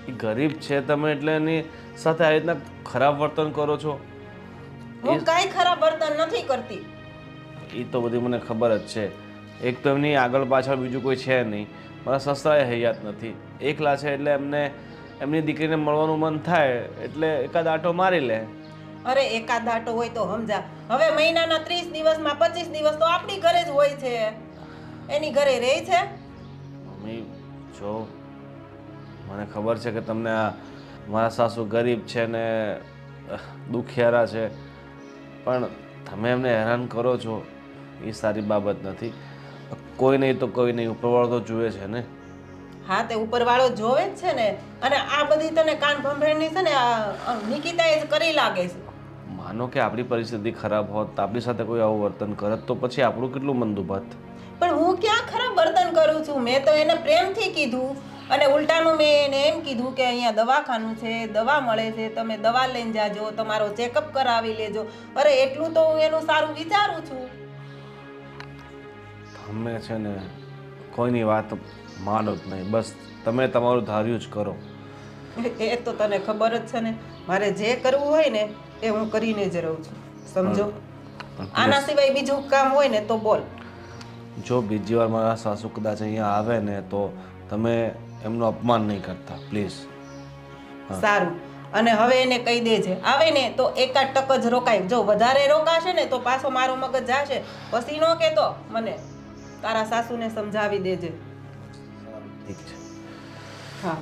એ ગરીબ છે તમે એટલે એની સાથે આ રીતના ખરાબ વર્તન કરો છો. હું કાંઈ ખરાબ વર્તન નથી કરતી. એ તો બધી મને ખબર જ છે. એક તો એમની આગળ પાછળ બીજું કોઈ છે નહીં, મારા સસરાએ હૈયાત નથી, એકલા છે એટલે એમને એમની દીકરીને મળવાનું મન થાય એટલે એકાદ આંટો મારી લે. અરે એકાદ આટો હોય તો સમજા. હવે મહિનાના 30 દિવસમાં 25 દિવસ તો આપણી ઘરે જ હોય છે, એની ઘરે રહે છે. મમ્મી જો મને ખબર છે કે તમને આ મારા સાસુ ગરીબ છે ને દુખિયારા છે, પણ તમે એમને હેરાન કરો છો એ સારી બાબત નથી. કોઈ નહીં તો કોઈ નહીં, ઉપરવાળો તો જુએ છે ને. હા, તે ઉપરવાળો જોવે જ છે ને. અને આ બધી તને કાન ભંભેરની છે ને આ નિકિતાએ જ કરી લાગે છે. માનો કે આપણી પરિસ્થિતિ ખરાબ હોત તો આપણી સાથે કોઈ આવું વર્તન કરત તો પછી આપણું કેટલું મન દુભાત. પણ હું ક્યાં ખરાબ વર્તન કરું છું? મેં તો એને પ્રેમથી કીધું અને ઉલટાનું મેં એને એમ કીધું કે અહીંયા દવાખાનું છે, દવા મળે છે, તમે દવા લઈને જાજો, તમારો ચેકઅપ કરાવી લેજો. અરે એટલું તો હું એનું સારું વિચારું છું. તમે છે ને કોઈની વાત માનો જ નહીં, બસ તમે તમારું ધાર્યું જ કરો. એ તો તને ખબર જ છે ને, મારે જે કરવું હોય ને એ હું કરીને જ રહું છું, સમજો. આના સિવાય બીજું કામ હોય ને તો બોલ. જો બીજી વાર મારા સાસુ કદાચ અહીંયા આવે ને તો તમે એમનું અપમાન નહીં કરતા પ્લીઝ. સારું. અને હવે એને કહી દેજે આવે ને તો એકાદ ટક જ રોકાય. જો વધારે રોકાશે ને તો પાછો મારો મગજ જાશે. પછી નો કહેતો મને. તારા સાસુને સમજાવી દેજે. ઠીક છે. હા,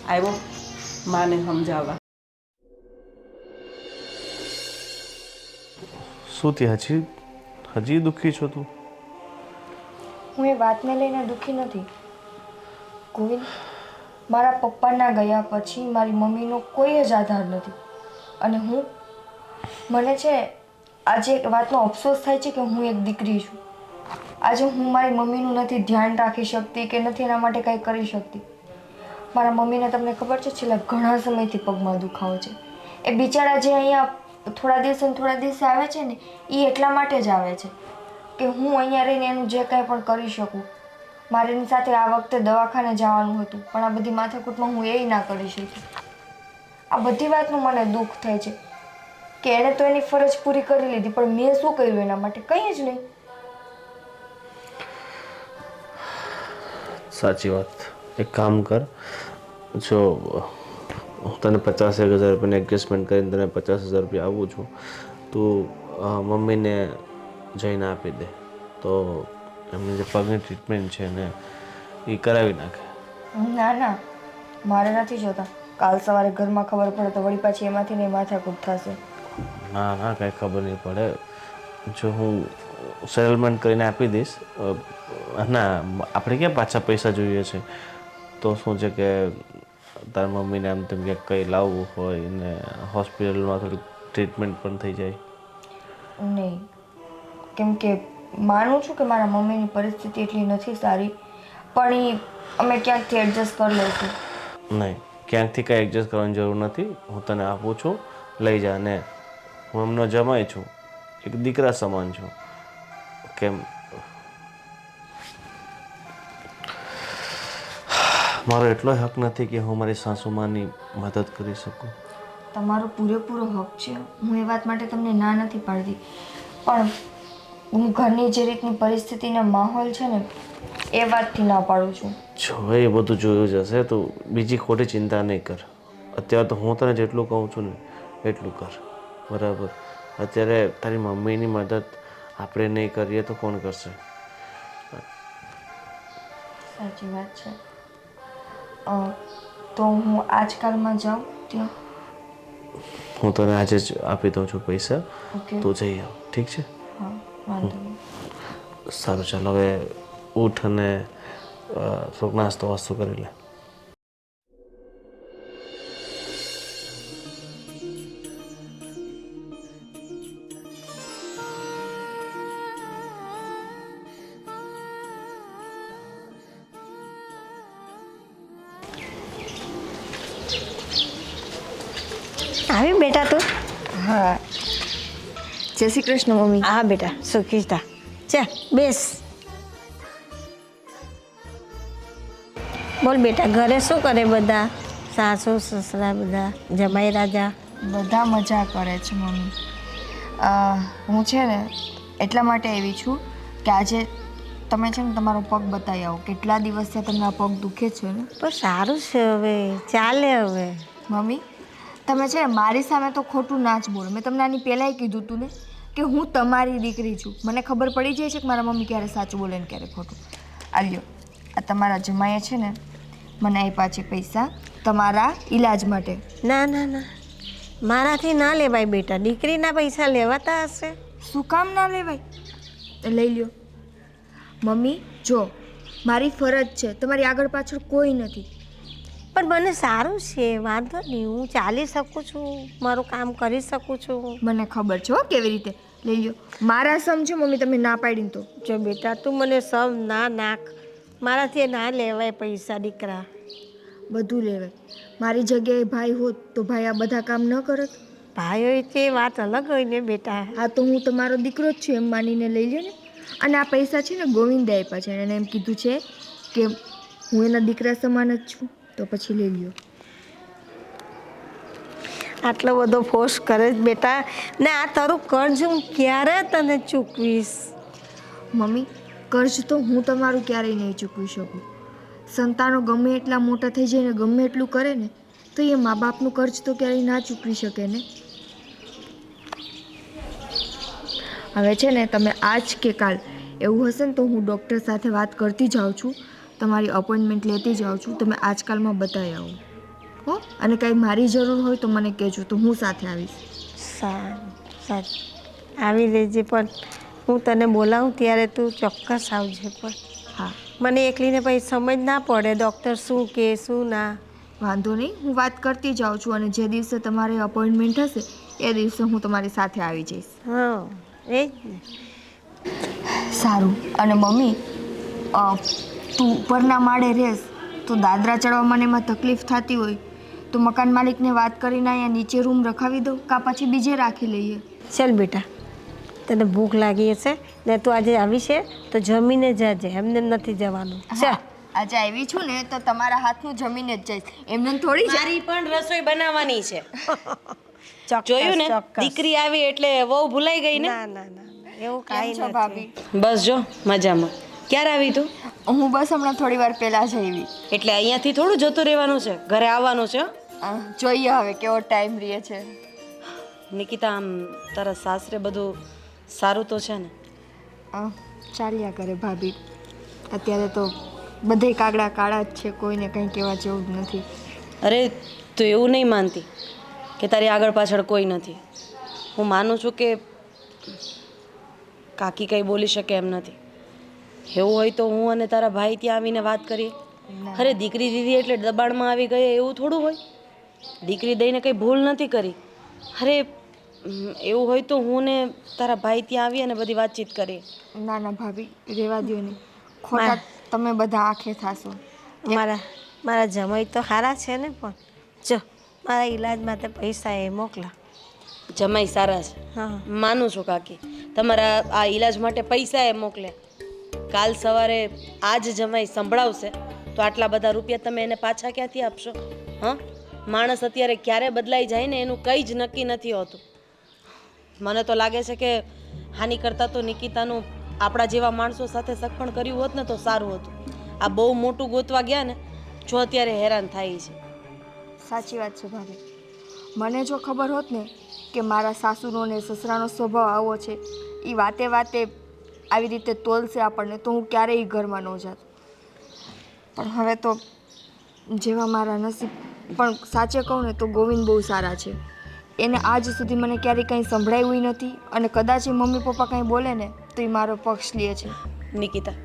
આવ્યો માને સમજાવવા. શું થયું? હજી દુઃખી છો તું? હું એ વાતને લઈને દુઃખી નથી ગોવિંદ. મારા પપ્પાના ગયા પછી મારી મમ્મીનો કોઈ જ આધાર નથી. અને મને છે આજે એક વાતનો અફસોસ થાય છે કે હું એક દીકરી છું. આજે હું મારી મમ્મીનું નથી ધ્યાન રાખી શકતી કે નથી એના માટે કંઈ કરી શકતી. મારા મમ્મીને તમને ખબર છે છેલ્લા ઘણા સમયથી પગમાં દુખાવો છે. એ બિચારા જે અહીંયા થોડા દિવસે આવે છે ને એ એટલા માટે જ આવે છે કે હું અહીંયા રહીને એનું જે કાંઈ પણ કરી શકું. મારે એની સાથે આ વખતે દવાખાને જવાનું હતું પણ આ બધી માથાકૂટમાં હું એ ના કરી શકી. આ બધી વાતનું મને દુઃખ થાય છે કે એણે તો એની ફરજ પૂરી કરી લીધી પણ મેં શું કર્યું એના માટે? કંઈ જ નહીં. સાચી વાત. એક કામ કર, જો હું તને 50,000 રૂપિયાનું એડજસ્ટમેન્ટ કરીને તને 50,000 રૂપિયા આપું છું, તું મમ્મીને જઈને આપી દે તો એમની જે પગની ટ્રીટમેન્ટ છે ને એ કરાવી નાખે. ના ના, મારે નથી જોતા. કાલ સવારે ઘરમાં ખબર પડે તો વળી પાછી એમાંથી નહીં માથાકૂટ થશે. ના ના, કાંઈ ખબર નહીં પડે. જો હું સેટલમેન્ટ કરીને આપી દઈશ. ના, આપણે ક્યાં પાછા પૈસા જોઈએ છે? તો શું છે કે તારા મમ્મીને આમ તેમ ક્યાંક કંઈ લાવવું હોય ને હોસ્પિટલમાં થોડીક ટ્રીટમેન્ટ પણ થઈ જાય. નહીં, કેમ કે માનું છું કે મારા મમ્મીની પરિસ્થિતિ એટલી નથી સારી, પણ એ અમે ક્યાંકથી એડજસ્ટ કરી લઈશું. નહીં, ક્યાંકથી કંઈ એડજસ્ટ કરવાની જરૂર નથી. હું તને આપું છું, લઈ જા. ને હું એમનો જમાઈ છું, એક દીકરા સમાન છું. કેમ મારો એટલો હક નથી કે હું મારી સાસુમાની મદદ કરી શકું? તમારો પૂરેપૂરો હક છે, હું એ વાત માટે તમને ના નથી પાડતી, પણ હું ઘરની જે રીતની પરિસ્થિતિનો માહોલ છે ને એ વાતથી ના પાડું છું. જો એ બધું જોયું જશે તો બીજી ખોટી ચિંતા નહીં કર. અત્યારે તો હું તને જેટલું કહું છું ને એટલું કર, બરાબર? અત્યારે તારી મમ્મીની મદદ આપણે નહીં કરીએ તો કોણ કરશે? સાચી વાત છે. તો હું આજકાલમાં જાઉં ત્યાં? હું તને આજે જ આપી દઉં છું પૈસા, ઓકે. તું જઈ આવ, ઠીક છે? હા, વાંધો નહીં. સારું, ચાલો હવે ઉઠ અને થોડોક નાસ્તો વાસ્તો કરી લે. આવી બેટા તું? હા, જય શ્રી કૃષ્ણ મમ્મી. હા બેટા, સુખી થા. ચા બેસ. બોલ બેટા ઘરે શું કરે બધા? સાસુ સસરા બધા જમાઈ રાજા? બધા મજા કરે છે મમ્મી. હું છે ને એટલા માટે આવી છું કે આજે તમે છે ને તમારો પગ બતાવી આવો. કેટલા દિવસથી તમને આ પગ દુખે છે ને. પણ સારું છે, હવે ચાલે. હવે મમ્મી તમે છે ને મારી સામે તો ખોટું ના જ બોલો. મેં તમને આની પહેલાંય કીધું હતું ને કે હું તમારી દીકરી છું. મને ખબર પડી જાય છે કે મારા મમ્મી ક્યારે સાચું બોલે ને ક્યારે ખોટું. આ લ્યો, આ તમારા જમાઈએ છે ને મને આપ્યા છે પૈસા તમારા ઈલાજ માટે. ના ના ના, મારાથી ના લેવાય બેટા. દીકરીના પૈસા લેવાતા હશે? શું કામ ના લેવાય? લઈ લ્યો. મમ્મી જો મારી ફરજ છે, તમારી આગળ પાછળ કોઈ નથી. પણ મને સારું છે, વાંધો નહીં. હું ચાલી શકું છું, મારું કામ કરી શકું છું. મને ખબર છે હો કેવી રીતે. લઈ લ્યો. મારા સમજો મમ્મી તમે ના પાડીને તો. જો બેટા તું મને સમ ના નાખ. મારાથી ના લેવાય પૈસા દીકરા. બધું લેવાય. મારી જગ્યાએ ભાઈ હોત તો ભાઈ આ બધા કામ ન કરત. ભાઈ હોય તે વાત અલગ હોય ને બેટા. હા તો હું તમારો દીકરો જ છું એમ માનીને લઈ લ્યો ને. અને આ પૈસા છે ને ગોવિંદે આપ્યા છે. એને એમ કીધું છે કે હું એના દીકરા સમાન જ છું, તો પછી લઈ લ્યો. આટલો બધો ફોર્સ કરે છે બેટા. ને આ તારું કર્જ હું ક્યારે તને ચૂકવીશ? મમ્મી કર્જ તો હું તમારું ક્યારેય નહીં ચૂકવી શકું. સંતાનો ગમે એટલા મોટા થઈ જાય ને ગમે એટલું કરે ને તો એ મા બાપનું કર્જ તો ક્યારેય ના ચૂકવી શકે ને. હવે છે ને તમે આજ કે કાલ એવું હશે ને તો હું ડૉક્ટર સાથે વાત કરતી જાઉં છું, તમારી અપોઇન્ટમેન્ટ લેતી જાઉં છું. તમે આજકાલમાં બતાવી આવો હો. અને કાંઈ મારી જરૂર હોય તો મને કહેજો, તો હું સાથે આવીશ. સારું આવી લેજે. પણ હું તને બોલાવું ત્યારે તું ચોક્કસ આવજે. પણ હા મને એકલીને પછી સમજ ના પડે ડૉક્ટર શું કે શું ના. વાંધો નહીં, હું વાત કરતી જાઉં છું. અને જે દિવસે તમારે અપોઇન્ટમેન્ટ હશે એ દિવસે હું તમારી સાથે આવી જઈશ. હા એ જ ને. સારું. અને મમ્મી તું ઉપરના માળે રહેશ તો દાદરા ચડવામાં એમાં તકલીફ થતી હોય તો મકાન માલિકને વાત કરીને અહીંયા નીચે રૂમ રખાવી દઉં કાં પછી બીજે રાખી લઈએ. ચાલ બેટા, તને ભૂખ લાગી હશે ને તું આજે આવી છે તો જમીને જાજે, એમને નથી જવાનું. ચાલ આજે આવી છું ને તો તમારા હાથનું જમીને જ જઈશ, એમને થોડી જ. મારી પણ રસોઈ બનાવવાની છે. ચોક્કસ, જોયું ને, ચોક્કસ. દીકરી આવી એટલે વહુ ભૂલાઈ ગઈ ને. ના ના ના એવું કાંઈ છો નથી. ભાભી? બસ જો મજામાં. ક્યારે આવી તું? હું બસ હમણાં થોડી વાર પહેલાં જ આવી. એટલે અહીંયાથી થોડું જતું રહેવાનું છે, ઘરે આવવાનું છે. જોઈએ હવે કેવો ટાઈમ રહે છે. નિકિતા, આમ તારા સાસરે બધું સારું તો છે ને? ચાલ્યા કરે ભાભી. અત્યારે તો બધે કાગડા કાળા જ છે, કોઈને કંઈ કહેવા જેવું જ નથી. અરે તું એવું નહીં માનતી કે તારી આગળ પાછળ કોઈ નથી. હું માનું છું કે કાકી કંઈ બોલી શકે એમ નથી. એવું હોય તો હું અને તારા ભાઈ ત્યાં આવીને વાત કરીએ. અરે દીકરી દીદી એટલે દબાણમાં આવી ગઈ એવું થોડું હોય. દીકરી દઈને કંઈ ભૂલ નથી કરી. અરે એવું હોય તો હું ને તારા ભાઈ ત્યાં આવી અને બધી વાતચીત કરીએ. ના ના ભાભી, રહેવા દો ને. ખોટા તમે બધા આંખે થાશો. મારા જમાઈ તો સારા છે ને. પણ જો મારા ઈલાજ માટે પૈસા એ મોકલા. જમાઈ સારા છે, હા માનું છું કાકી. તમારા આ ઈલાજ માટે પૈસા એ મોકલે. કાલ સવારે આજ જમાઈ સંભળાવશે તો આટલા બધા રૂપિયા તમે એને પાછા ક્યાંથી આપશો? હા, માણસ અત્યારે ક્યારે બદલાઈ જાય ને એનું કંઈ જ નક્કી નથી હોતું. મને તો લાગે છે કે હાની કરતાં તો નિકિતાનું આપણા જેવા માણસો સાથે સગપણ કર્યું હોત ને તો સારું હતું. આ બહુ મોટું ગોતવા ગયા ને જો અત્યારે હેરાન થાય છે. સાચી વાત છે ભાભી. મને જો ખબર હોત ને કે મારા સાસુનો ને સસરાનો સ્વભાવ આવો છે, એ વાતે વાતે આવી રીતે તોલશે આપણને, તો હું ક્યારેય ઘરમાં ન જાત. પણ હવે તો જેવા મારા નસીબ. પણ સાચે કહું ને તો ગોવિંદ બહુ સારા છે. એને આજ સુધી મને ક્યારેય કંઈ સંભળાવ્યું નથી. અને કદાચ એ મમ્મી પપ્પા કંઈ બોલે ને તો એ મારો પક્ષ લે છે. નિકિતા,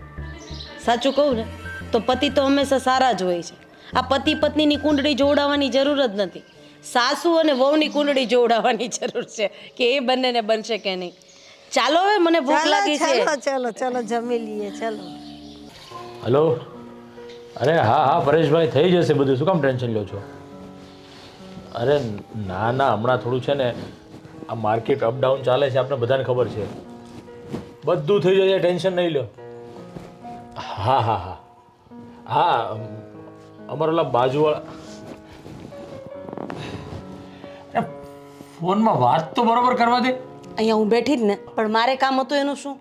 સાચું કહું ને તો પતિ તો હંમેશા સારા જ હોય છે. આ પતિ પત્નીની કુંડળી જોડાવાની જરૂર જ નથી. સાસુ અને વહુની કુંડળી જોડાવાની જરૂર છે કે એ બંનેને બનશે કે નહીં. ચાલો હવે, મને ભૂખ લાગી છે. ચલો ચલો જમી લઈએ. ચલો. હલો. અરે હા પરેશભાઈ, થઈ જશે બધું. શું કામ ટેન્શન લો છો? અરે ના હમણાં થોડું છે ને આ માર્કેટ અપડાઉન ચાલે છે, આપણે બધાને ખબર છે. બધું થઈ જશે, ટેન્શન નહીં લો. હા અમારા ઓલા બાજુવાળા ફોનમાં વાત તો બરોબર કરવા દે. અહીંયા હું બેઠી જ ને, પણ મારે કામ હતું એનું શું?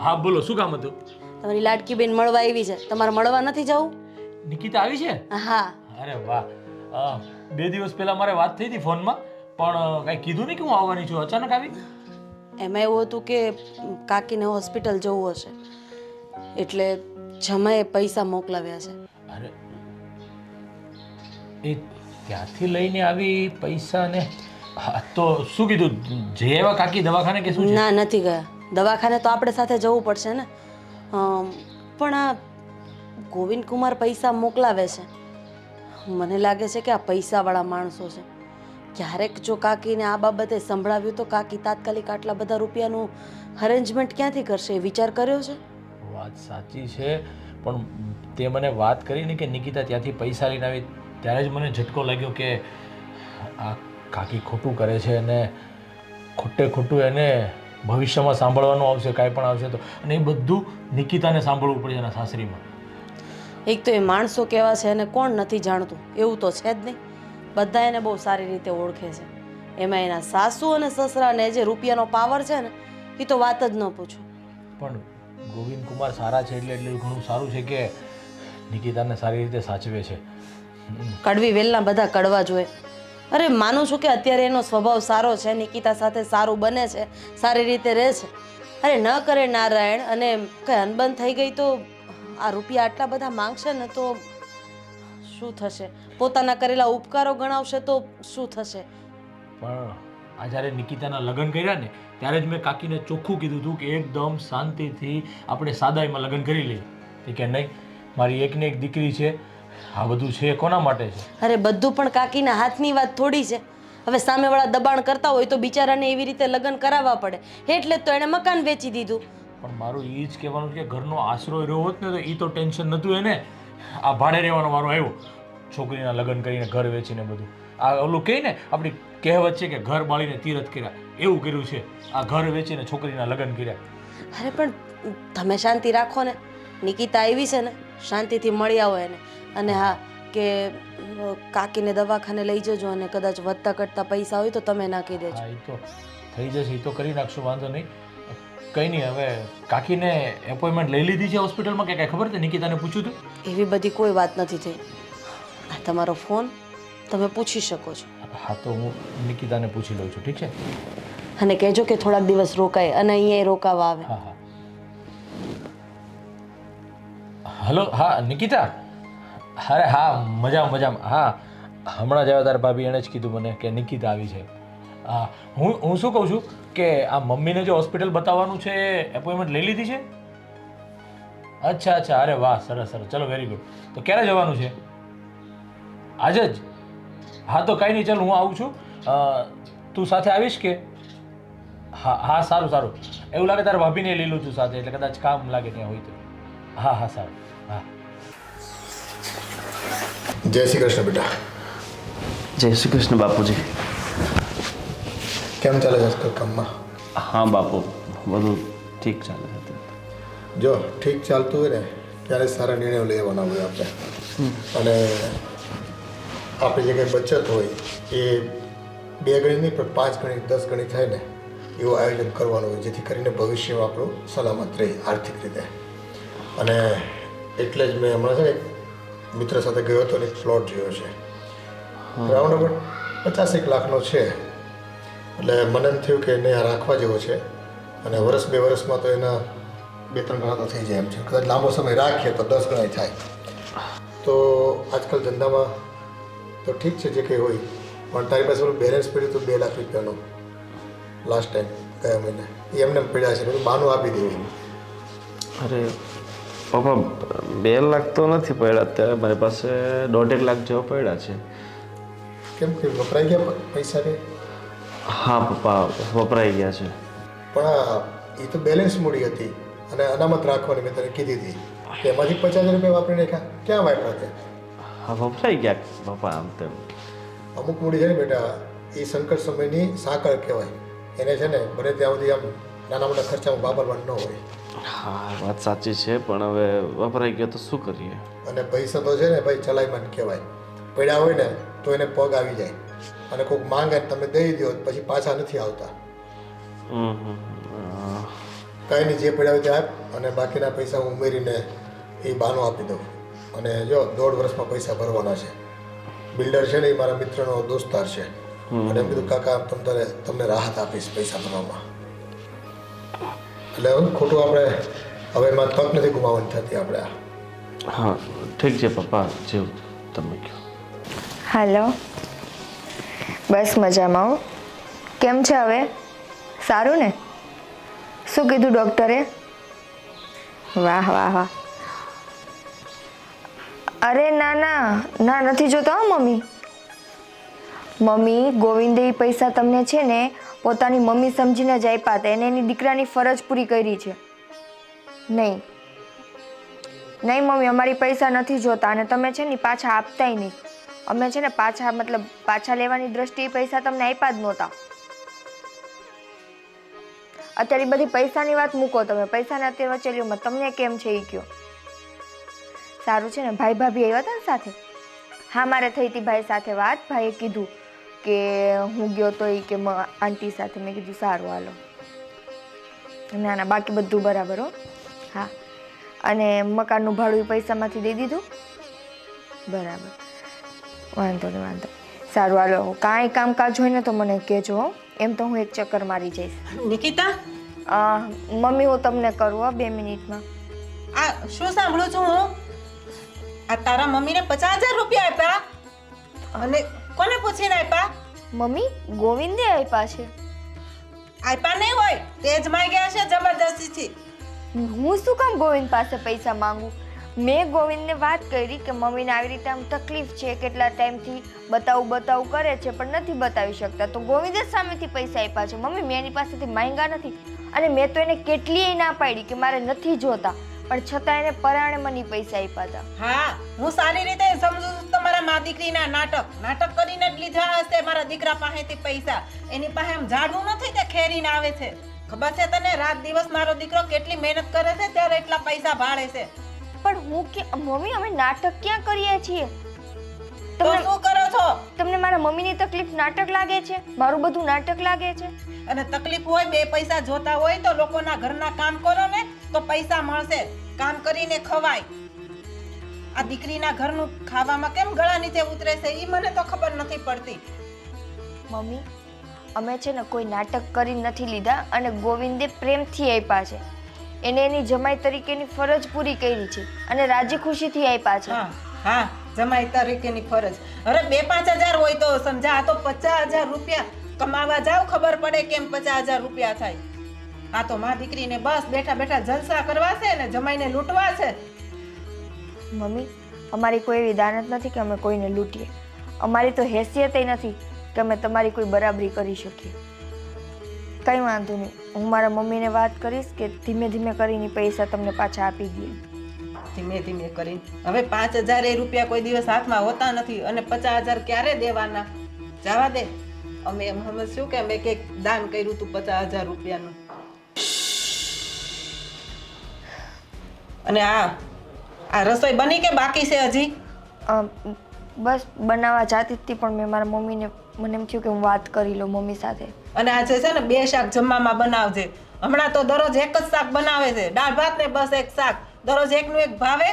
હા બોલો, શું કામ હતું? તમારી લાડકી બેન મળવા આવી છે, તમારે મળવા નથી જવું? નિકિતા આવી છે? હા. અરે વાહ. 2 દિવસ પહેલા મારે વાત થઈ હતી ફોનમાં, પણ કાંઈ કીધું નહીં કે હું આવવાની છું, અચાનક આવી. એમાં એવું હતું કે કાકીને હોસ્પિટલ જવું હશે, એટલે જમાએ પૈસા મોકલાવ્યા છે. અરે એ ત્યાંથી લઈને આવી પૈસા ને? હા, તો શું કીધું, જે એવા કાકી દવાખાને કે શું છે? ના, નથી ગયા દવાખાને, તો આપણે સાથે જવું પડશે ને. પણ આ ગોવિંદ કુમાર પૈસા મોકલાવે છે, મને લાગે છે કે આ પૈસાવાળા માણસો છે. ક્યારેક જો કાકીને આ બાબતે સંભળાવ્યું તો કાકી તાત્કાલિક આટલા બધા રૂપિયાનું અરેન્જમેન્ટ ક્યાંથી કરશે, એ વિચાર કર્યો છે? વાત સાચી છે, પણ તે મને વાત કરી ને કે નિકિતા ત્યાંથી પૈસા લઈને આવી, ત્યારે જ મને ઝટકો લાગ્યો કે આ કાકી ખોટું કરે છે અને ખોટું એને ભવિષ્યમાં સાંભળવાનું આવશે, કાંઈ પણ આવશે તો. અને એ બધું નિકિતાને સાંભળવું પડે એના સાસરીમાં. એક તો એ માણસો કેવા છે અને કોણ નથી જાણતું, એવું તો છે જ નહીં. બધા એને બહુ સારી રીતે ઓળખે છે. એમાં એના સાસુ અને સસરાને જે રૂપિયાનો પાવર છે ને, એ તો વાત જ ન પૂછો. પણ ગોવિંદ કુમાર સારા છે એટલે એટલું ઘણું સારું છે કે નિકિતાને સારી રીતે સાચવે છે. કડવી વેલના બધા કડવા જોઈએ. અરે માનું છું કે અત્યારે એનો સ્વભાવ સારો છે, નિકિતા સાથે સારું બને છે, સારી રીતે રહે છે. અરે ન કરે નારાયણ અને કંઈ અનબન થઈ ગઈ તો આ રૂપિયા આટલા બધા માંગશે ને તો શું થશે? પોતાના કરેલા ઉપકારો ગણાવશે તો શું થશે? પણ આ જ્યારે નિકિતાના લગ્ન કર્યા ને ત્યારે જ મેં કાકીને ચોખ્ખું કીધું હતું કે એકદમ શાંતિથી આપણે સાદાઈમાં લગ્ન કરી લઈએ. કે નહીં, મારી એકને એક દીકરી છે, આ બધું છે કોના માટે છે? અરે બધું પણ કાકીના હાથની વાત થોડી છે. હવે સામેવાળા દબાણ કરતા હોય તો બિચારાને એવી રીતે લગ્ન કરાવવા પડે, એટલે જ તો એણે મકાન વેચી દીધું. પણ મારું એ જ કહેવાનું છે કે ઘરનો આશરો રહ્યો હોત ને તો એ તો ટેન્શન નહોતું એને. આ ભાડે રહેવાનો વારો આવ્યો, છોકરીના લગ્ન કરીને ઘર વેચીને બધું. આ ઓલું કહે ને, આપણી કહેવત છે કે ઘર બાળીને તીરથ કર્યા, એવું કર્યું છે. આ ઘર વેચીને છોકરીના લગ્ન કર્યા. અરે પણ તમે શાંતિ રાખો ને, નિકિતા આવી છે ને, શાંતિથી મળી આવો એને. અને હા, કે કાકીને દવાખાને લઈ જજો અને કદાચ વધતા ઘટતા પૈસા હોય તો તમે નાખી દેજો. હા, એ તો થઈ જશે, એ તો કરી નાખશું, વાંધો નહીં. કંઈ નહીં, હવે કાકીને એપોઇન્ટમેન્ટ લઈ લીધી છે હોસ્પિટલમાં કે કાંઈ ખબર છે? નિકિતાને પૂછ્યું હતું? એવી બધી કોઈ વાત નથી થઈ. આ તમારો ફોન, તમે પૂછી શકો છો. હા, તો હું નિકિતાને પૂછી લઉં છું, ઠીક છે? અને કહેજો કે થોડાક દિવસ રોકાય અને અહીંયા રોકાવા આવે. હા હા. હલો, હા નિકિતા. અરે હા, મજામાં. હા, હમણાં જ આવ્યા તારા ભાભી, એણે જ કીધું મને કે નિકિતા આવી છે. હા, હું શું કહું છું કે આ મમ્મીને જે હોસ્પિટલ બતાવવાનું છે એ એપોઇન્ટમેન્ટ લઈ લીધી છે? અચ્છા, અરે વાહ, સરસ. ચલો, વેરી ગુડ. તો ક્યારે જવાનું છે? આજે જ? હા, તો કાંઈ નહીં, ચાલ હું આવું છું. તું સાથે આવીશ કે? હા, સારું. એવું લાગે તારા ભાભીને લઈ લઉં છું સાથે, એટલે કદાચ કામ લાગે ત્યાં હોય તો. હા, સારું. હા. જય શ્રી કૃષ્ણ બેટા. જય શ્રી કૃષ્ણ બાપુજી. કેમ ચાલે છે આજકાલ કામમાં? હા બાપુ, બધું ઠીક ચાલે છે. જો ઠીક ચાલતું હોય ને ત્યારે સારા નિર્ણયો લેવાના હોય આપણે. અને આપણી જે કંઈ બચત હોય એ 2 ગણી નહીં પણ 5 ગણી 10 ગણી થાય ને એવું આયોજન કરવાનું હોય, જેથી કરીને ભવિષ્યમાં આપણું સલામત રહે આર્થિક રીતે. અને એટલે જ મેં હમણાં છે ને મિત્ર સાથે ગયો હતો અને એક પ્લોટ જોયો છે, રાઉન્ડ અબાઉટ 50-1 લાખનો છે. એટલે મને એમ થયું કે એને આ રાખવા જેવો છે અને 1-2 વર્ષમાં તો એના 2-3 ગણા તો થઈ જાય એમ છે. કદાચ લાંબો સમય રાખીએ તો 10 ગણા થાય. તો આજકાલ ધંધામાં તો ઠીક છે જે કંઈ હોય, પણ તારી પાસે પેલું બેલેન્સ પડ્યું તો 2 લાખ રૂપિયાનું લાસ્ટ ટાઈમ ગયા મહિને, એ એમને પડ્યા છે, બધું બાનું આપી દેવું. અરે પપ્પા, 2 લાખ તો નથી પડ્યા અત્યારે, મારી પાસે 1.5 લાખ જેવા પડ્યા છે. કેમ કે વપરાઈ ગયા પૈસા કે? હા પપ્પા, વપરાઈ ગયા છે. પણ એ તો બેલેન્સ મૂડી હતી અને અનામત રાખવાની મેં તને કીધી હતી કે એમાંથી 50,000 રૂપિયા વાપરી નાખ્યા, ક્યાં વાપરા તે? હા, વપરાઈ ગયા પપ્પા. આમ તેમ અમુક મૂડી છે ને બેટા, એ સંકટ સમયની સાંકળ કહેવાય. એને છે ને બને ત્યાં સુધી આમ નાના મોટા ખર્ચામાં વાપરવાનું ન હોય. હા વાત સાચી છે પણ હવે વપરાઈ ગયો તો શું કરીએ. અને પૈસા તો છે ને ભાઈ ચલાયમાન કહેવાય. પડ્યા હોય ને તો એને પગ આવી જાય અને કોઈક માંગે ને તમે દઈ દો પછી પાછા નથી આવતા. કાંઈ નહીં, જે પડ્યા હોય તે આપ અને બાકીના પૈસા હું ઉમેરીને એ બાનો આપી દઉં. અને જો 1.5 વર્ષમાં પૈસા ભરવાના છે. બિલ્ડર છે ને એ મારા મિત્રનો દોસ્તાર છે અને એમ કીધું કાકા તમને રાહત આપીશ પૈસા ભરવામાં. એટલે ખોટું આપણે હવે એમાં તક નથી ગુમાવવાની થતી આપણે. હા ઠીક છે પપ્પા, જેવું તમે કહો. હાલો, બસ મજામાં હો. કેમ છે હવે? સારું ને? શું કીધું ડૉક્ટરે? વાહ વાહ વાહ. અરે ના ના ના, નથી જોતા હો મમ્મી. મમ્મી, ગોવિંદે એ પૈસા તમને છે ને પોતાની મમ્મી સમજીને જ આપ્યા હતા. એને એની દીકરાની ફરજ પૂરી કરી છે. નહીં નહીં મમ્મી, અમારી પૈસા નથી જોતા અને તમે છે ને પાછા આપતાય નહીં. અમે છે ને પાછા લેવાની દ્રષ્ટિએ પૈસા તમને આપ્યા જ નહોતા. અત્યારે બધી પૈસાની વાત મૂકો તમે, પૈસાના અત્યારે વચ્ચે લ્યો. તમને કેમ છે એ કહો. સારું છે ને, ભાઈ ભાભી આવ્યા હતા ને સાથે? હા, મારે થઈ હતી ભાઈ સાથે વાત. ભાઈએ કીધું કે હું ગયો તો એ કે આંટી સાથે. મેં કીધું સારું હાલો. ના ના, બાકી બધું બરાબર હો. હા, અને મકાનનું ભાડું પૈસામાંથી દઈ દીધું? બરાબર, વાંધો નહીં વાંધો. સારું હાલો, કાંઈ કામકાજ હોય ને તો મને કહેજો. એમ તો હું એક ચક્કર મારી જઈશ. નિકિતા, મમ્મી હું તમને કરું 2 મિનિટમાં. આ શું સાંભળું છું હું? આ તારા મમ્મીને 50,000 રૂપિયા આપ્યા અને કોને પૂછીને આપ્યા? મમ્મી, ગોવિંદે આપ્યા છે. આપ્યા નહીં હોય, તે જ માંગ્યા છે જબરદસ્તીથી. હું શું કામ ગોવિંદ પાસે પૈસા માંગુ? મેં ગોવિંદને વાત કરી કે મમ્મીને આવી રીતે આમ તકલીફ છે, કેટલા ટાઈમથી બતાવું કરે છે પણ નથી બતાવી શકતા. તો ગોવિંદે જ સામેથી પૈસા આપ્યા છે. મમ્મી, મેં એની પાસેથી માંગ્યા નથી. અને મેં તો એને કેટલીય ના પાડી કે મારે નથી જોતા, પણ છતાં એને પરાણે મને પૈસા આપ્યા હતા. હા, હું સારી રીતે સમજુ છું તમારા મા દીકરીના નાટક કરીને જ લીધા હશે મારા દીકરા પાસેથી પૈસા. એની પાસે આમ ઝાડવું નથી તે ખેરીને આવે છે. ખબર છે તને? રાત દિવસ મારો દીકરો કેટલી મહેનત કરે છે ત્યારે એટલા પૈસા ભાળે છે. પણ હું કે મમ્મી, અમે નાટક ક્યાં કરીએ છીએ? તો શું કરો છો? તમને મારા મમ્મીની તકલીફ નાટક લાગે છે? મારું બધું નાટક લાગે છે? અને તકલીફ હોય, 2 પૈસા જોતા હોય તો લોકોના ઘરના કામ કરો ને તો પૈસા મળશે. કામ કરીને ખવાય. આ દીકરીના ઘરનું ખાવામાં કેમ ગળા નીચે ઉતરે છે એ મને તો ખબર નથી પડતી. મમ્મી, અમે છે ને કોઈ નાટક કરી નથી લીધા અને ગોવિંદે પ્રેમથી આપ્યા છે. એને એની જમાઈ તરીકેની ફરજ પૂરી કરી છે અને રાજી ખુશીથી આપ્યા છે. હા, જમાઈ તરીકેની ફરજ. અરે 2-5 હજાર હોય તો સમજા, આ તો 50,000 રૂપિયા કમાવા જાવ, ખબર પડે કેમ 50,000 રૂપિયા થાય. આ તો મા દીકરીને બસ બેઠા બેઠા જલસા કરવા છે ને જમાઈને લૂંટવા છે. મમ્મી, અમારી કોઈ એવી દાનત નથી કે અમે કોઈને લૂંટીએ. અમારી તો હેસિયત નથી કે અમે તમારી કોઈ બરાબરી કરી શકીએ. કંઈ વાંધો નહીં, હું મારા મમ્મીને વાત કરીશ કે ધીમે ધીમે કરીને પૈસા તમને પાછા આપી દઈએ. ધીમે ધીમે કરીને હવે 5,000 રૂપિયા કોઈ દિવસ હાથમાં હોતા નથી અને 50,000 ક્યારે દેવાના? જવા દે. અમે એમ સમજશું કે અમે કંઈક દાન કર્યું હતું 50,000 રૂપિયાનું. અને આ રસોઈ બની કે બાકી છે હજી? બસ બનાવવા જાતી હતી પણ મેં મારા મમ્મીને મને એમ થયું કે હું વાત કરી લઉં મમ્મી સાથે. અને આજે છે ને 2 શાક જમવામાં બનાવજે. હમણાં તો દરરોજ એક જ શાક બનાવે છે, દાળ ભાત ને બસ એક શાક. દરરોજ એકનું એક ભાવે,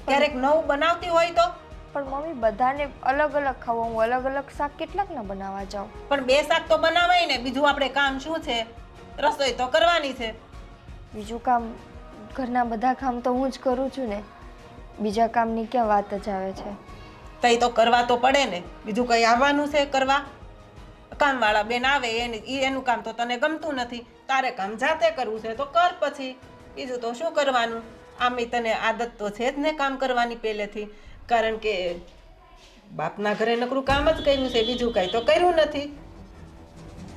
ક્યારેક નવું બનાવતી હોય તો. પણ મમ્મી, બધાને અલગ અલગ ખાવું, હું અલગ અલગ શાક કેટલાકના બનાવવા જાઉં? પણ 2 શાક તો બનાવાય ને. બીજું આપણે કામ શું છે? રસોઈ તો કરવાની છે. બીજું કામ, ઘરના બધા કામ તો હું જ કરું છું ને. બીજા કામની ક્યાં વાત જ આવે છે? તઈ તો કરવા તો પડે ને. બીજું કઈ આવવાનું છે કરવા? કામવાળા બેન આવે એનું કામ તો તને ગમતું નથી, તારે કામ જાતે કરવું છે તો કર પછી. બીજું તો શું કરવાનું? આમે તને આદત તો છે જ ને કામ કરવાની પહેલેથી. કારણ કે બાપના ઘરે નકરું કામ જ કર્યું છે, બીજું કાંઈ તો કર્યું નથી.